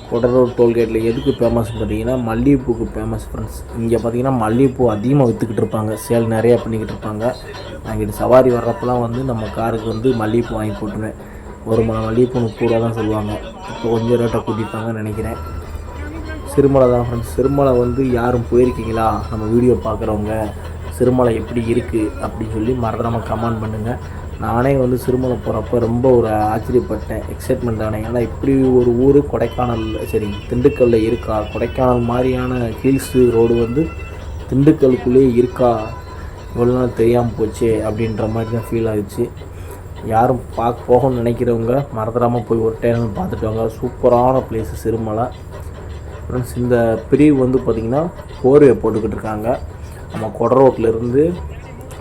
கொடை ரோடு டோல்கேட்டில் எதுக்கு ஃபேமஸ் பார்த்திங்கன்னா மல்லிகைப்பூக்கு ஃபேமஸ் ஃப்ரெண்ட்ஸ். இங்கே பார்த்திங்கன்னா மல்லிகைப்பூ அதிகமாக விற்றுக்கிட்டு இருப்பாங்க, சேல் நிறையா பண்ணிக்கிட்டு இருப்பாங்க. நாங்கள் சவாரி வர்றப்பெல்லாம் வந்து நம்ம காருக்கு வந்து மல்லிகைப்பூ வாங்கி போட்டுருவேன். ஒரு மல்லிகைப்பூ 30 ரூபா தான் சொல்லுவாங்க. இப்போ கொஞ்சம் ரேட்டை கூட்டியிருப்பாங்கன்னு நினைக்கிறேன். சிறுமலை தான் ஃப்ரெண்ட்ஸ். சிறுமலை வந்து யாரும் போயிருக்கீங்களா நம்ம வீடியோ பார்க்குறவங்க, சிறுமலை எப்படி இருக்குது அப்படின்னு சொல்லி மறந்துடாமல் கமெண்ட் பண்ணுங்கள். நானே வந்து சிறுமலை போகிறப்ப ரொம்ப ஒரு ஆச்சரியப்பட்டேன், எக்ஸைட்மெண்ட் ஆனேன். ஏன்னா இப்படி ஒரு ஊர் கொடைக்கானல் திண்டுக்கல்லில் இருக்கா, கொடைக்கானல் மாதிரியான ஹில்ஸு ரோடு வந்து திண்டுக்கலுக்குள்ளேயே இருக்கா, இவ்வளோ நாள் தெரியாமல் போச்சு அப்படின்ற மாதிரி தான் ஃபீல் ஆகிடுச்சு. யாரும் போகணும்னு நினைக்கிறவங்க மறந்துடாமல் போய் ஒரு டைம் பார்த்துட்டு வாங்க. சூப்பரான பிளேஸு சிறுமலை ஃப்ரெண்ட்ஸ். இந்த பிரிவு வந்து பார்த்திங்கன்னா போர்வே போட்டுக்கிட்டு இருக்காங்க. நம்ம கொடை ரோட்லேருந்து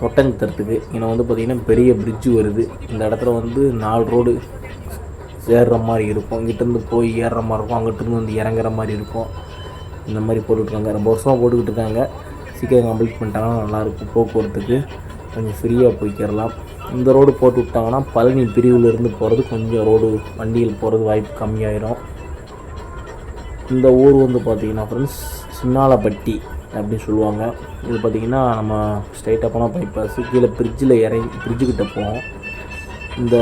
ஒட்டஞ்சத்திரத்துக்கு இங்கே வந்து பார்த்திங்கன்னா பெரிய பிரிட்ஜு வருது. இந்த இடத்துல வந்து 4 ரோடு சேர்ற மாதிரி இருக்கும். இங்கிட்டேருந்து போய் ஏறுற மாதிரி இருக்கும், அங்கிட்டிருந்து வந்து இறங்குற மாதிரி இருக்கும். இந்த மாதிரி போட்டுக்கிட்டுருக்காங்க. ரொம்ப வருஷமாக போட்டுக்கிட்டு இருக்காங்க. சீக்கிரம் கம்ப்ளீட் பண்ணிட்டாங்கன்னா நல்லாயிருக்கும். போக்குவரத்துக்கு கொஞ்சம் ஃப்ரீயாக போய்க்கிறலாம். இந்த ரோடு போட்டு விட்டாங்கன்னா பழனி பிரிவுலேருந்து போகிறது கொஞ்சம் ரோடு வண்டியில் போகிறது வாய்ப்பு கம்மியாயிரும். இந்த ஊர் வந்து பார்த்திங்கன்னா ஃப்ரெண்ட்ஸ் சின்னாலப்பட்டி அப்படின்னு சொல்லுவாங்க. இது பார்த்திங்கன்னா நம்ம ஸ்ட்ரைட்டாக போனால் பைபாஸு, கீழே பிரிட்ஜுக்கிட்ட போவோம். இந்த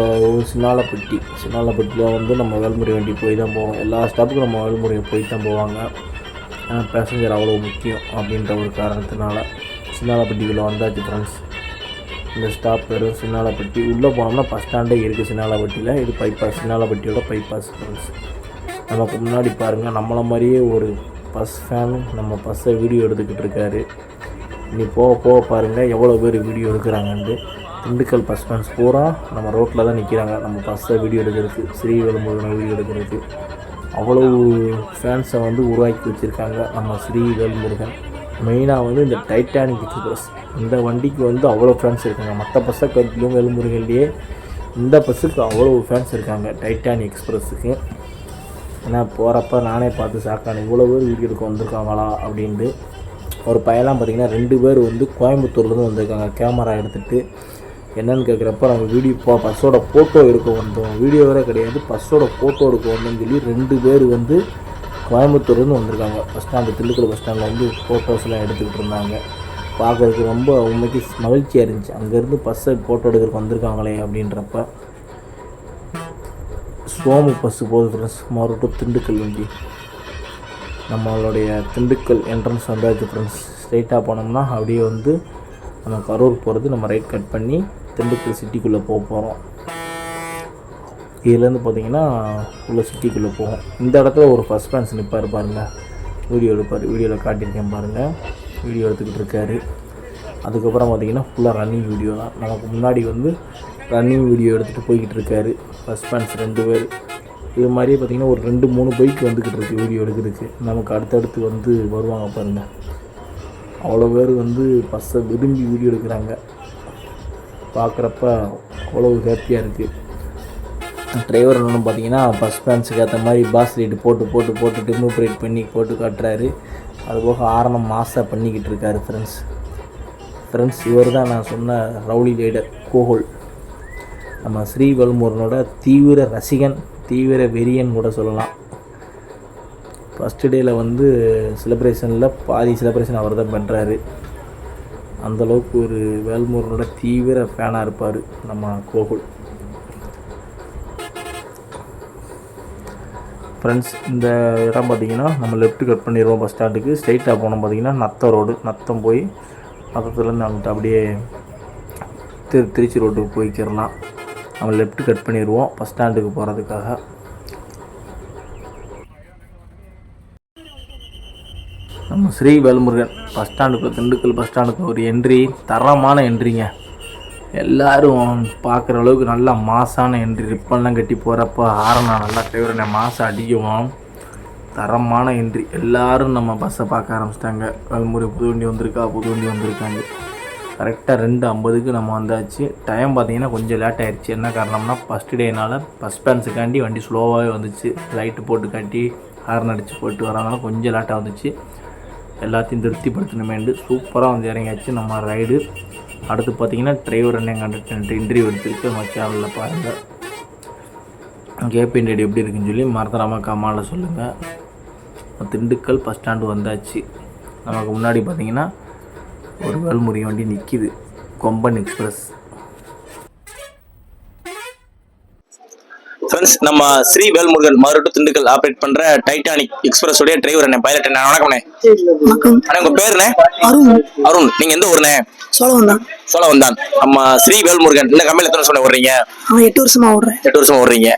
சின்னாலப்பட்டியில் வந்து நம்ம வேல்முறை வண்டி போய் தான் போவோம். எல்லா ஸ்டாப்புக்கும் நம்ம வேல்முறையை போய் தான் போவாங்க. ஏன்னா பேசஞ்சர் அவ்வளோ முக்கியம் அப்படின்ற ஒரு காரணத்தினால சின்னாலப்பட்டிக்குள்ளே வந்தாச்சு ஃப்ரெண்ட்ஸ். இந்த ஸ்டாப் வெறும் சின்னாலப்பட்டி. உள்ளே போனோம்னா பஸ் ஸ்டாண்டே இருக்குது சின்னாலப்பட்டியில். இது பைபாஸ், சின்னாலப்பட்டியோட பைபாஸ் ஃப்ரெண்ட்ஸ். நமக்கு முன்னாடி பாருங்கள், நம்மளை மாதிரியே ஒரு பஸ் ஃபேனு நம்ம பஸ்ஸை வீடியோ எடுத்துக்கிட்டு இருக்காரு. இனி போக பாருங்கள் எவ்வளோ பேர் வீடியோ எடுக்கிறாங்கன்ட்டு. திண்டுக்கல் பஸ் ஃபேன்ஸ் பூரா நம்ம ரோட்டில் தான் நிற்கிறாங்க நம்ம பஸ்ஸை வீடியோ எடுக்கிறதுக்கு, ஸ்ரீவேல்முருகனை வீடியோ எடுக்கிறதுக்கு. அவ்வளோ ஃபேன்ஸை வந்து உருவாக்கி வச்சுருக்காங்க நம்ம ஸ்ரீவேல்முருகன். மெயினாக வந்து இந்த டைட்டானிக் எக்ஸ்பிரஸ் இந்த வண்டிக்கு வந்து அவ்வளோ ஃபேன்ஸ் இருக்காங்க. மற்ற பஸ்ஸை கட்டிலும் வேல்முருகன்லேயே இந்த பஸ்ஸுக்கு அவ்வளோ ஃபேன்ஸ் இருக்காங்க டைட்டானிக் எக்ஸ்பிரஸுக்கு. ஏன்னா போகிறப்ப நானே பார்த்து சாக்கானேன், இவ்வளோ பேர் வீடியோ எடுக்க வந்திருக்காங்களா அப்படின்ட்டு. ஒரு பையெல்லாம் பார்த்திங்கன்னா 2 பேர் வந்து கோயம்புத்தூர்லேருந்து வந்திருக்காங்க கேமரா எடுத்துகிட்டு. என்னென்னு கேட்குறப்ப நாங்கள் பஸ்ஸோட ஃபோட்டோ எடுக்க வந்தோம், வீடியோ வேறு கிடையாது, பஸ்ஸோட ஃபோட்டோ எடுக்க வந்தோம்னு சொல்லி 2 பேர் வந்து கோயம்புத்தூர்லேருந்து வந்திருக்காங்க. பஸ் ஸ்டாண்டு, திண்டுக்கல் பஸ் ஸ்டாண்டில் வந்து ஃபோட்டோஸ்லாம் எடுத்துக்கிட்டு இருந்தாங்க. பார்க்குறதுக்கு ரொம்ப உண்மைக்கு மகிழ்ச்சியாக இருந்துச்சு. அங்கேருந்து பஸ்ஸை ஃபோட்டோ எடுக்கிறதுக்கு வந்திருக்காங்களே அப்படின்றப்ப. சோமு பஸ்ஸு போகுது ஃப்ரெண்ட்ஸ், மறுபடியும் திண்டுக்கல் வண்டி. நம்மளுடைய திண்டுக்கல் என்ட்ரன்ஸ் வந்தாச்சு ஃப்ரெண்ட்ஸ். ஸ்ட்ரைட்டாக போனோம்னா அப்படியே வந்து நம்ம கரூர் போகிறது, நம்ம ரைட் கட் பண்ணி திண்டுக்கல் சிட்டிக்குள்ளே போக போகிறோம். இதுலேருந்து பார்த்திங்கன்னா உள்ள சிட்டிக்குள்ளே போகும். இந்த இடத்துல ஒரு ஃபஸ்ட் ஃபேன்ஸ் நிற்பார் பாருங்கள், வீடியோ எடுப்பார். வீடியோவில் காட்டியிருக்கேன் பாருங்கள், வீடியோ எடுத்துக்கிட்டு இருக்காரு. அதுக்கப்புறம் பார்த்திங்கன்னா ஃபுல்லாக ரன்னிங் வீடியோ தான். நமக்கு முன்னாடி வந்து ரன்னிங் வீடியோ எடுத்துகிட்டு போய்கிட்டு இருக்காரு ஃபஸ்ட் ஃபேன்ஸ் 2 பேர். இது மாதிரியே பார்த்திங்கன்னா ஒரு 2-3 பைக் வந்துக்கிட்டு இருக்குது வீடியோ எடுக்கிறதுக்கு. நமக்கு அடுத்தடுத்து வந்து வருவாங்க பாருங்கள். அவ்வளோ பேர் வந்து பஸ்ஸை விரும்பி வீடியோ எடுக்கிறாங்க. பார்க்குறப்ப அவ்வளோ ஹேப்பியாக இருக்குது. டிரைவர் ஒன்று பார்த்தீங்கன்னா பஸ் ஃபேன்ஸுக்கு ஏற்ற மாதிரி பாஸ் லைட்டு போட்டு டெமோப்ரேட் பண்ணி போட்டு காட்டுறாரு. அதுபோக ஆரணம் மாசாக பண்ணிக்கிட்டு இருக்காரு ஃப்ரெண்ட்ஸ். இவர் தான் நான் சொன்ன ரவுடி லைடர் கோகுல். நம்ம ஸ்ரீ வேல்முருகனோட தீவிர ரசிகன், தீவிர வெறியன் கூட சொல்லலாம். ஃபஸ்ட்டு டேயில் வந்து செலிப்ரேஷனில் பாதி செலிப்ரேஷன் அவர் தான் பண்ணுறாரு. அந்தளவுக்கு ஒரு வேல்முருகனோட தீவிர ஃபேனாக இருப்பார் நம்ம கோகுல். ஃப்ரெண்ட்ஸ், இந்த இடம் பார்த்திங்கன்னா நம்ம லெஃப்ட் கட் பண்ணிடுவோம் பஸ் ஸ்டாண்டுக்கு. ஸ்ட்ரைட்டாக போனோம் பார்த்திங்கன்னா நத்தம் ரோடு. நத்தம் போய் நத்தத்துலேருந்து அங்கிட்ட அப்படியே திருச்சி ரோட்டுக்கு போய்க்கிடலாம். நம்ம லெஃப்ட் கட் பண்ணிடுவோம் பஸ் ஸ்டாண்டுக்கு போகிறதுக்காக. நம்ம ஸ்ரீ வேல்முருகன் பஸ் ஸ்டாண்டுக்கு, திண்டுக்கல் பஸ் ஸ்டாண்டுக்கு ஒரு என்ட்ரி, தரமான என்ட்ரிங்க. எல்லோரும் பார்க்குற அளவுக்கு நல்லா மாசான என்ட்ரி. ரிப்பன்லாம் கட்டி போகிறப்ப ஆரணா நல்லா டிரைவரை மாதம் அடிக்கவும் தரமான என்ட்ரி. எல்லோரும் நம்ம பஸ்ஸை பார்க்க ஆரம்பிச்சிட்டாங்க. வேல்முருகன் புது வண்டி வந்திருக்காங்க. கரெக்டாக 2:50க்கு நம்ம வந்தாச்சு. டைம் பார்த்திங்கன்னா கொஞ்சம் லேட் ஆகிடுச்சு. என்ன காரணம்னா ஃபஸ்ட்டு டேனால் பஸ் பேன்ஸுக்காண்டி வண்டி ஸ்லோவாகவே வந்துச்சு. லைட்டு போட்டு காட்டி ஹார்ன் அடித்து போட்டு வரதுனால கொஞ்சம் லேட்டாக வந்துச்சு. எல்லாத்தையும் திருப்திப்படுத்தணுமேண்டு சூப்பராக வந்து இறங்கியாச்சு நம்ம ரைடு. அடுத்து பார்த்திங்கன்னா டிரைவர் என்ன கண்டக்டர் இன்டர்வியூ எடுத்துருக்கு நம்ம சேனலில் பாருங்கள். கேபின் ரேட் எப்படி இருக்குன்னு சொல்லி மறந்துடாமல் கமெண்டில் சொல்லுங்கள். திண்டுக்கல் பஸ் ஸ்டாண்டு வந்தாச்சு. நமக்கு முன்னாடி பார்த்திங்கன்னா ஒரு வேல்முருகன் வண்டி நிற்கிது, கொம்பன் எக்ஸ்பிரஸ். ஃப்ரெண்ட்ஸ், நம்ம ஸ்ரீ வேல்முருகன் மறுபடியும் திண்டுக்கல் ஆப்ரேட் பண்ற டைட்டானிக் எக்ஸ்பிரஸ் உடைய டிரைவர் என்ன பைலட் என்ன. வணக்கம்ண்ணே. அண்ணா உங்க பேருண்ணே? அருண். நீங்க எந்த ஊருண்ணே? சோழவந்தான். நம்ம ஸ்ரீ வேல்முருகன் இந்த கம்பெனில எத்தனை வருஷம் ஓடுறீங்க? 8 வருஷமா ஓடுறேன். 8 வருஷமா ஓடுறீங்க.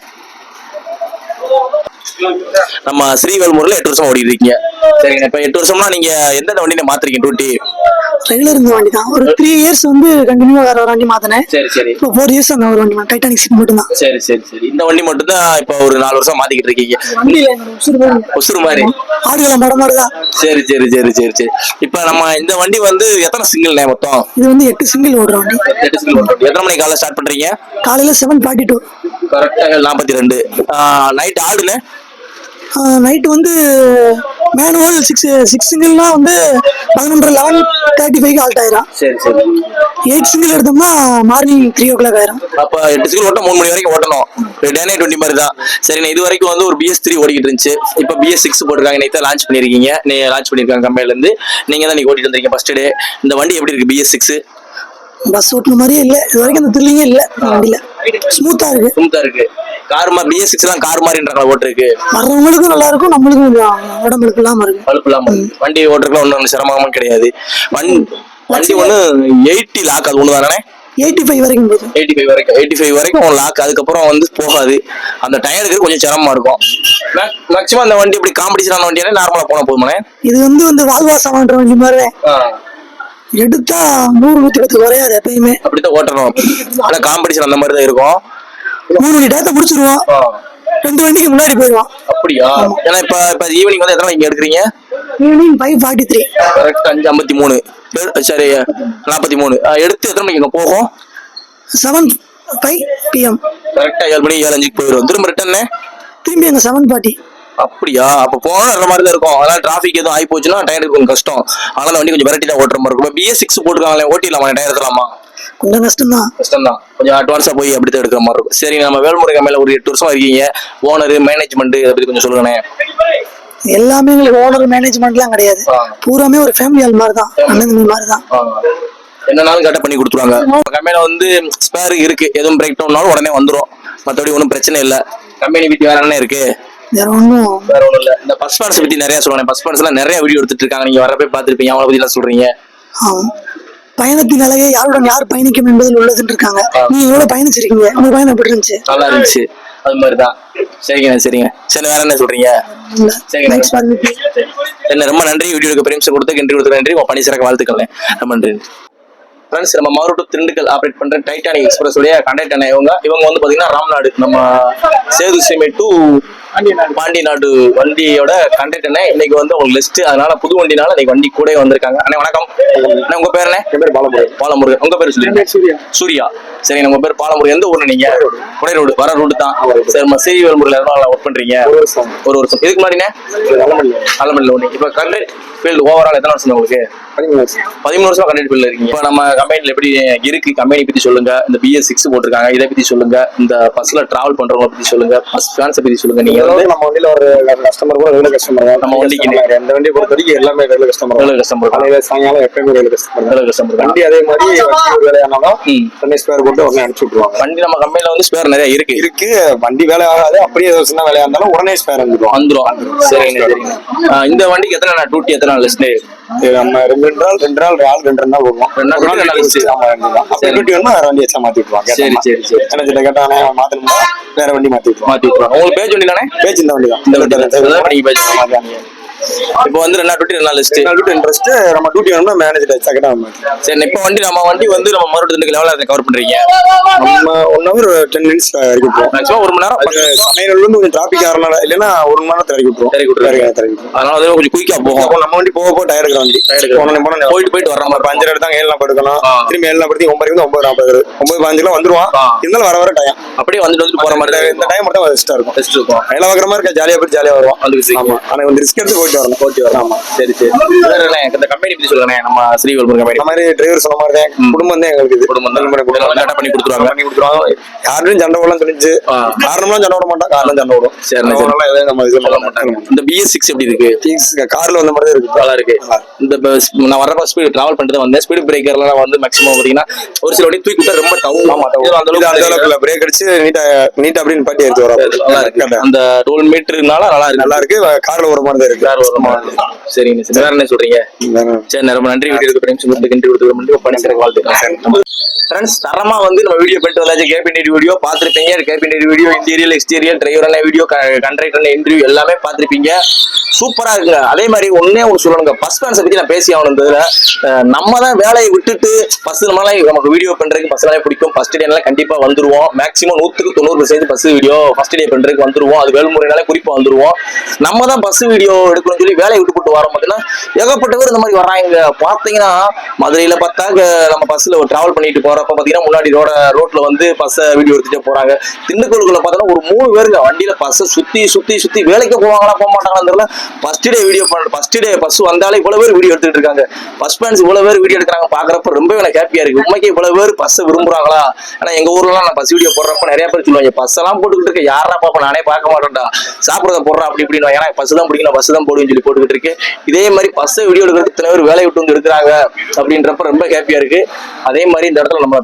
நம்ம ஸ்ரீ வேல்முருகன்ல 8 வருஷமா ஓடிட்டு இருக்கீங்க. சரிங்க. இப்ப 8 வருஷம்னா நீங்க எந்தெந்த வண்டியில மாத்துறீங்க டியூட்டி? ரெகுலர் இந்த வண்டி தான். ஒரு 3 இயர்ஸ் வந்து கண்டினியூவா வேற ஒரு வண்டி மாத்தினேன். சரி. இப்போ 4 இயர்ஸ் அந்த ஒரு வண்டி டைட்டானிக் சீட் மட்டும் தான். சரி. இந்த வண்டி மட்டும் தான் இப்போ ஒரு 4 வருஷம் மாத்திக்கிட்டு இருக்கீங்க. உசுறு மாதிரி ஆடுகளம் படம் மாதிரி தான். சரி. இப்ப நம்ம இந்த வண்டி வந்து எத்தனை சிங்கிள்ண்ணே மொத்தம்? இது வந்து 8 சிங்கிள் ஓடுற வண்டி. 8 சிங்கிள் ஓடுற வண்டி. எத்தனை மணிக்கு காலையில ஸ்டார்ட் பண்றீங்க? காலையில 7:42. கரெக்டா 42. நைட் ஆடுண்ணே? நைட்டு வந்து மேனுவல் 6 சிங்கிள்னா வந்து 11:35 ஆல்ட் ஆயிரும். சரி 8 சிங்கிள் எடுத்தோம்னா மார்னிங் 3 o'clock ஆயிரும். அப்ப 8 சிங்கிள் ஓட்ட 3 மணி வரைக்கும் ஓட்டணும். டே நைட் 20 மாதிரி தான். சரிண்ணே. இது வரைக்கும் வந்து ஒரு BS3 ஓடிக்கிட்டு இருந்துச்சு. இப்போ BS6 போட்டிருக்காங்க. நேற்று லான்ச் பண்ணிருக்கீங்க. லான்ச் பண்ணிருக்காங்க கம்பெனில இருந்து. நீங்க தான் நீங்க ஓட்டிட்டு வந்திருக்கீங்க ஃபர்ஸ்ட் டே. இந்த வண்டி எப்படி இருக்கு BS6? பஸ் ஓட்டுன மாதிரியே இல்ல. இது வரைக்கும் அந்த த்ரில்லிங்கே இல்ல வண்டியில. ஸ்மூத்தா இருக்கு. கார் மாதிரி BS6 எல்லாம் கார் மாதிரின்ற ஓட்டுருக்கு. வர்றவங்களுக்கும் நல்லா இருக்கும், நம்மளுக்கும் உடம்புக்கு இல்லாம இருக்கு. வண்டி ஓட்டுறதுலாம் ஒன்றும் சிரமமும் கிடையாது. வண்டி ஒன்று 80 லாக், அது ஒன்று தானே? 85 வரைக்கும் போதும். 85 வரைக்கும் லாக். அதுக்கப்புறம் வந்து போகாது. அந்த டயருக்கு கொஞ்சம் சிரமமா இருக்கும். மேக்ஸிமம் அந்த வண்டி இப்படி காம்படிஷனான வண்டியானே நார்மலா போனா போதுமானே? இது வந்து வால்வாசமான்ற வண்டி மாதிரி எடுத்தா 100-110 குறையாது எப்பயுமே. அப்படித்தான் ஓட்டணும். ஆனா காம்படிஷன் அந்த மாதிரி தான் இருக்கும். 3 மணி டேத்தை முடிச்சிருவோம். 2 வண்டிக்கு முன்னாடி போயிடுவோம். அப்படியா? ஏன்னா இப்ப ஈவினிங் வந்து எத்தனை இங்க எடுக்கிறீங்க? ஈவினிங் 5:43. கரெக்ட் 5:53. சரி 43. எடுத்து எத்தனை மணிக்கு இங்க போகும்? 7:05 PM. கரெக்டா 7 மணி 7:05 போயிடும். திரும்ப ரிட்டர்ன் திரும்பி அங்க 7:40. அப்படியா? அப்ப போனா நல்ல மாதிரி தான் இருக்கும். அதனால டிராபிக் எதுவும் ஆகி போச்சுன்னா டயருக்கு கொஞ்சம் கஷ்டம். அதனால வண்டி கொஞ்சம் வெரைட்டி தான் ஓட்டுற மாதிரி இருக்கும். BS6 போட்டுருக்காங்களே, ஓட்டிடலாமா? டயர் எடுத்துலாமா? கொஞ்சம் கஷ்டம் தான். கொஞ்சம் அட்வான்ஸா போய் அப்படி தான் எடுக்கிற மாதிரி இருக்கும். சரி, நம்ம வேல்முருகன் மேல ஒரு 8 வருஷமா இருக்கீங்க. ஓனர், மேனேஜ்மெண்ட் இதை பத்தி கொஞ்சம் சொல்லுங்கண்ணே. எல்லாமே எங்களுக்கு ஓனர் மேனேஜ்மெண்ட்லாம் கிடையாது. பூராமே ஒரு ஃபேமிலி ஆள் மாதிரி தான், அண்ணன் தம்பி மாதிரி தான். என்னனாலும் கரெக்டா பண்ணி கொடுத்துருவாங்க. கம்பெனில வந்து ஸ்பேர் இருக்கு, எதுவும் பிரேக் டவுன்னாலும் உடனே வந்துரும். மற்றபடி ஒன்றும் பிரச்சனை இல்லை. கம்பெனி பத்தி வேற என்ன இருக்கு? வேற ஒன்றும் இல்ல. இந்த பஸ் பான்ஸ் பத்தி நிறைய சொல்லுவாங்க. பஸ் பான்ஸ் எல்லாம் நிறைய வீடியோ எடுத்துட்டு இருக்காங்க, நீங்க வரப்பே பாத்துருப்பீங்க. அவங்கள பத்தி எல்லாம் சொல்றீங்க. பயணத்தின் அழகே யாருடன் யார் பயணிக்கும் என்பதில் உள்ளதுன்னு இருக்காங்க. நீங்க எவ்வளவு பயணிச்சிருக்கீங்க, உங்க பயணம் எப்படி இருந்துச்சு? நல்லா இருந்துச்சு. அது மாதிரிதான். சரிங்க சரிங்க. சரி, வேற என்ன சொல்றீங்க? என்ன ரொம்ப நன்றி. வீடியோக்கு பெருமிஷம் கொடுத்து இன்டர்வியூ கொடுத்து நன்றி. உங்க பணி சிறக்க வாழ்த்துக்கள். ரொம்ப நன்றி. ஃப்ரெண்ட்ஸ், நம்ம மதுரை டு திண்டுக்கல் ஆப்ரேட் பண்ற டைட்டானிக் எக்ஸ்பிரஸ் உடைய கண்டக்டர் அண்ணா இவங்க வந்து பாத்தீங்கன்னா ராம்நாடு நம்ம சேது சீமை டு பாண்டி நாடு வண்டியோட கண்டக்டர் அண்ணா. இன்னைக்கு வந்து உங்களுக்கு லிஸ்ட், அதனால புது வண்டினால இன்னைக்கு வண்டி கூட வந்திருக்காங்க. அண்ணா வணக்கம். உங்க பேர் என்ன? என் பேர் பாலமுருகன். பாலமுருகன். உங்க பேர் சொல்லுங்க. சூர்யா. சரி, நம்ம பேர் பாலமுருகன். எந்த ஊர்ல நீங்க? புனை ரோடு வர ரோடு தான். சரி, நம்ம சீரியல் முறையில் ஒர்க் பண்றீங்க? ஒரு வருஷம். இதுக்கு முன்னாடினே அலமல்ல ஒண்ணு. இப்ப கண்டக்ட் ஃபீல்டு ஓவரால் எத்தனை வருஷம் உங்களுக்கு? 13 வருஷமா கண்டக்ட் ஃபீல்ட்ல இருக்கீங்க. இப்ப நம்ம கம்பெனில எப்படி இருக்கு, கம்பெனி பத்தி சொல்லுங்க. இந்த BS6 போட்டிருக்காங்க, இதை பத்தி சொல்லுங்க. இந்த பஸ்ல டிராவல் பண்றவங்க பத்தி சொல்லுங்க. பஸ் ஃபேன்ஸை பத்தி சொல்லுங்க. நீங்க வந்து நம்ம வண்டியில ஒரு கஸ்டமர் கூட ரெகுலர் கஸ்டமர் தான். நம்ம வண்டிக்கு எந்த வண்டியை பொறுத்த வரைக்கும் எல்லாமே ரெகுலர் கஸ்டமர். காலையில சாயங்காலம் எப்பயுமே ரெகுலர் கஸ்டமர். வண்டி அதே மாதிரி வேலையானாலும் சென்னை ஸ்பேர் போட்டு உடனே அனுப்பிச்சு விட்டுருவாங்க. வண்டி நம்ம கம்பெனில வந்து ஸ்பேர் நிறைய இருக்கு. வண்டி வேலை ஆகாது, அப்படியே சின்ன வேலையா இருந்தாலும் உடனே ஸ்பேர் வந்துடும். சரிங்க சரிங்க. இந்த வண்டிக்கு எத்தனை நாள் டியூட்டி, எத்தனை நாள் லிஸ்ட்? நம்ம 2 நாள் வருவோம். 2 நாள் டியூட்டி வேணுமா வேற வண்டி எச்சா மாத்தி விட்டுருவாங்க. சரி சரி சரி. என்ன கேட்டானே மாத்தணும்னா வேற வண்டி மாத்தி விட்டுருவாங்க. உங்களுக்கு பேஜ் வண்டி தானே? பேஜ் இந்த வண்டி தான். இப்போ வந்து 2 டியூட்டி 2 லிஸ்ட். இன்ட்ரெஸ்ட் நம்ம டியூட்டி வேணும்னா மேனேஜர் செகண்ட் ஆகும். சரி, இப்போ நம்ம வண்டி வந்து நம்ம மறுபடியும் லெவலில் கவர் பண்றீங்க. நம்ம 1 hour 10 minutes வரைக்கும் போகும். மேக்ஸிமம் 1 மணி நேரம். சமையல் வந்து கொஞ்சம் டிராபிக் ஆறனால இல்லைன்னா 1 மணி நேரத்துல இறக்கி விட்டுரும். அதனால அது கொஞ்சம் குயிக்கா போகும். நம்ம வண்டி போக டயர் இருக்கிற வண்டி போயிட்டு வர மாதிரி 5 எடுத்தாங்க 7 படுக்கணும். திரும்பி 7 படுத்தி 9:40 9:15 வந்துருவான். இருந்தாலும் வர டைம் அப்படியே வந்துட்டு போற மாதிரி. இந்த டைம் மட்டும் ரெஸ்டா இருக்கும். வேலை பார்க்குற மாதிரி இருக்கா, ஜாலியா போய் ஜாலியா வருவோம். ஆமா, ஆனா வந்து ரிஸ்க் எடுத்து போயிட்டு வரணும். சரி சரி. இந்த கம்பெனி பத்தி சொல்லுங்க. நம்ம ஸ்ரீ வேல்முருகன் கம்பெனி. இந்த மாதிரி டிரைவர் சொன்ன மாதிரி தான் குடும்பம் தான் எங்களுக்கு. குடும்பம் தான் பண்ணி கொடுத்துருவாங்க. யாரும் சண்டை போடலாம் தெரிஞ்சு காரணம்லாம் சண்டை விட மாட்டான். காரணம் சண்டை விடும். சரி, நம்ம இந்த BS6 எப்படி இருக்கு? கார்ல வந்த மாதிரி இருக்கு. நல்லா இருக்கு. இந்த நான் வரப்ப ஸ்பீட் டிராவல் பண்ணிட்டு வந்தேன். ஸ்பீட் பிரேக்கர்லாம் வந்து மேக்ஸிமம் பாத்தீங்கன்னா ஒரு சில வண்டி தூக்கி ரொம்ப டவுன். அந்த அளவுக்கு பிரேக் அடிச்சு நீட்டா அப்படின்னு பாட்டி எடுத்து வர நல்லா இருக்கு. அந்த 12 மீட்டர்னால நல்லா இருக்கு. கார்ல ஒரு மாதிரி தான் இருக்கு. கார் ஒரு மாதிரி. சரிங்க சரி. வேற என்ன சொல்றீங்க? சரி, ரொம்ப நன்றி. வீடியோக்கு பண்ணி சிறக்க வாழ்த்துக்கிறேன். ஃப்ரெண்ட்ஸ், தரமா வந்து நம்ம வீடியோ பண்ணிட்டு வந்தாச்சு. கேபினட் வீடியோ பார்த்துருப்பீங்க. Cabinet video, interior exterior, driver video, conductor interview எல்லாமே பார்த்துருப்பீங்க. சூப்பரா இருக்குங்க. அதே மாதிரி ஒன்னே ஒன்று சொல்லணுங்க, பஸ் ஃபேன்ஸை பத்தி நான் பேசி ஆகணுன்றதுல நம்ம தான் வேலையை விட்டுட்டு பஸ் நமக்கு வீடியோ பண்றதுக்கு பஸ்னாலே பிடிக்கும். ஃபர்ஸ்ட் டேனால கண்டிப்பா வந்துருவோம். Maximum 100% bus video first day பண்றதுக்கு வந்துருவோம். அது வேல்முறையினாலே குறிப்பா வந்துருவோம். நம்ம தான் பஸ் வீடியோ எடுக்கணும்னு சொல்லி வேலையை விட்டு போட்டு வரோம். பார்த்தீங்கன்னா ஏகப்பட்டவர் இந்த மாதிரி வர்றாங்க. பார்த்தீங்கன்னா மதுரையில பார்த்தா நம்ம பஸ்ல டிராவல் பண்ணிட்டு போறப்ப பாத்தீங்கன்னா முன்னாடி ரோட்ல வந்து பஸ் வீடியோ எடுத்துட்டு போறாங்க. திண்டுக்கல்லுக்குள்ள பார்த்தோன்னா ஒரு 3 பேருங்க வண்டியில பஸ் சுத்தி வேலைக்கு போவாங்களா போக மாட்டாங்களா தெரியல. First day video first day bus வந்தாலே இவ்வளவு பேர் வீடியோ எடுத்துட்டு இருக்காங்க. பஸ் ஃபேன்ஸ் இவ்வளவு பேர் வீடியோ எடுக்கிறாங்க. பாக்குறப்ப ரொம்ப எனக்கு ஹாப்பியா இருக்கு. உண்மைக்கு இவ்வளவு பேர் பஸ் விரும்புறாங்களா? ஏன்னா எங்க ஊர்லாம் நான் பஸ் வீடியோ போடுறப்ப நிறைய பேர் சொல்லுவாங்க, பஸ் எல்லாம் போட்டுக்கிட்டு இருக்க யாரா பாப்பா, நானே பார்க்க மாட்டேன்டா, சாப்பிடறத போடுறா அப்படி இப்படின்னு. ஏன்னா பஸ் தான் பிடிக்கும், பஸ் தான் போடுவேன்னு சொல்லி போட்டுக்கிட்டு இருக்கு. இதே மாதிரி பஸ் வீடியோ எடுக்கிறதுக்கு இத்தனை பேர் வேலையை விட்டு வந்து எடுக்கிறாங்க அப்படின்றப்ப ரொம்ப ஹாப்பியா இருக்கு. அதே மாதிரி இந்த இடத்துல நம்ம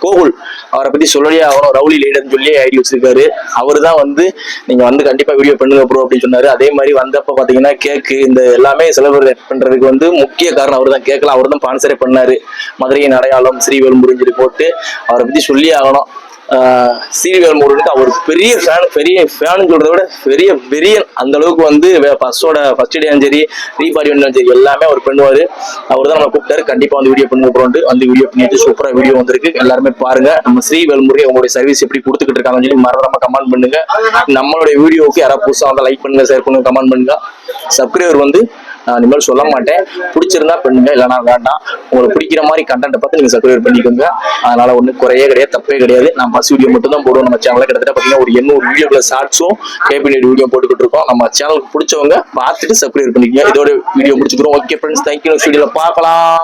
கோகுல் அவரை பத்தி சொல்லி அவரும் ரவுலி லீடர்னு சொல்லி ஐடி வச்சிருக்காரு. அவரு தான் வந்து நீங்க வந்து கண்டிப்பா வீடியோ பண்ணுங்க ப்ரோ அப்படின்னு சொன்னாரு. அதே மாதிரி வந்தப்ப பாத்தீங்கன்னா கேக்கு இந்த எல்லாமே செலிப்ரேட் பண்றதுக்கு வந்து முக்கிய காரணம் அவர் தான். கேட்கலாம் அவர் தான் ஸ்பான்சரே பண்ணாரு. மதுரையின் அடையாளம் ஸ்ரீ வேல்முருகன் சொல்லி போட்டு அவரை பத்தி சொல்லி ஆகணும். ஸ்ரீ வேல்முருகனுக்கு அவர் பெரிய ஃபேன் சொல்றத விட பெரிய வெறியன். அந்த அளவுக்கு வந்து பஸ்ஸோட ஃபர்ஸ்ட் டே சரி ரீபாடி வந்தாலும் சரி எல்லாமே அவர் பண்ணுவாரு. அவர் தான் நம்ம கூப்பிட்டாரு. கண்டிப்பா வந்து வீடியோ பண்ணி போறோம். வந்து வீடியோ பண்ணிட்டு சூப்பரா வீடியோ வந்திருக்கு. எல்லாருமே பாருங்க. நம்ம ஸ்ரீ வேல்முருகன் உங்களுடைய சர்வீஸ் எப்படி கொடுத்துக்கிட்டு இருக்காங்கன்னு சொல்லி மறக்காம கமெண்ட் பண்ணுங்க. நம்மளுடைய வீடியோவுக்கு யாராவது புதுசா வந்து லைக் பண்ணுங்க, ஷேர் பண்ணுங்க, கமெண்ட் பண்ணுங்க. சப்ஸ்கிரைபர் வந்து நான் இனிமேல் சொல்ல மாட்டேன். பிடிச்சிருந்தா பண்ணுங்க, இல்லைன்னா வேண்டாம். உங்களுக்கு பிடிக்கிற மாதிரி கண்டென்ட் பார்த்து நீங்க சப்ஸ்கிரைப் பண்ணிக்கோங்க. அதனால ஒன்றும் குறையே கிடையாது, தப்பே கிடையாது. நான் பஸ் வீடியோ மட்டும் தான் போடுவோம் நம்ம சேனல்ல. கிட்டத்தட்ட பார்த்தீங்கன்னா ஒரு 800 வீடியோக்குள்ள ஷார்ட்ஸும் கேபினட் வீடியோ போட்டுக்கிட்டு இருக்கோம். நம்ம சேனலுக்கு பிடிச்சவங்க பார்த்துட்டு சப்ஸ்கிரைப் பண்ணிக்கோங்க. இதோட வீடியோ முடிச்சுக்கிறோம். Okay friends, thank you. வீடியோல பார்க்கலாம்.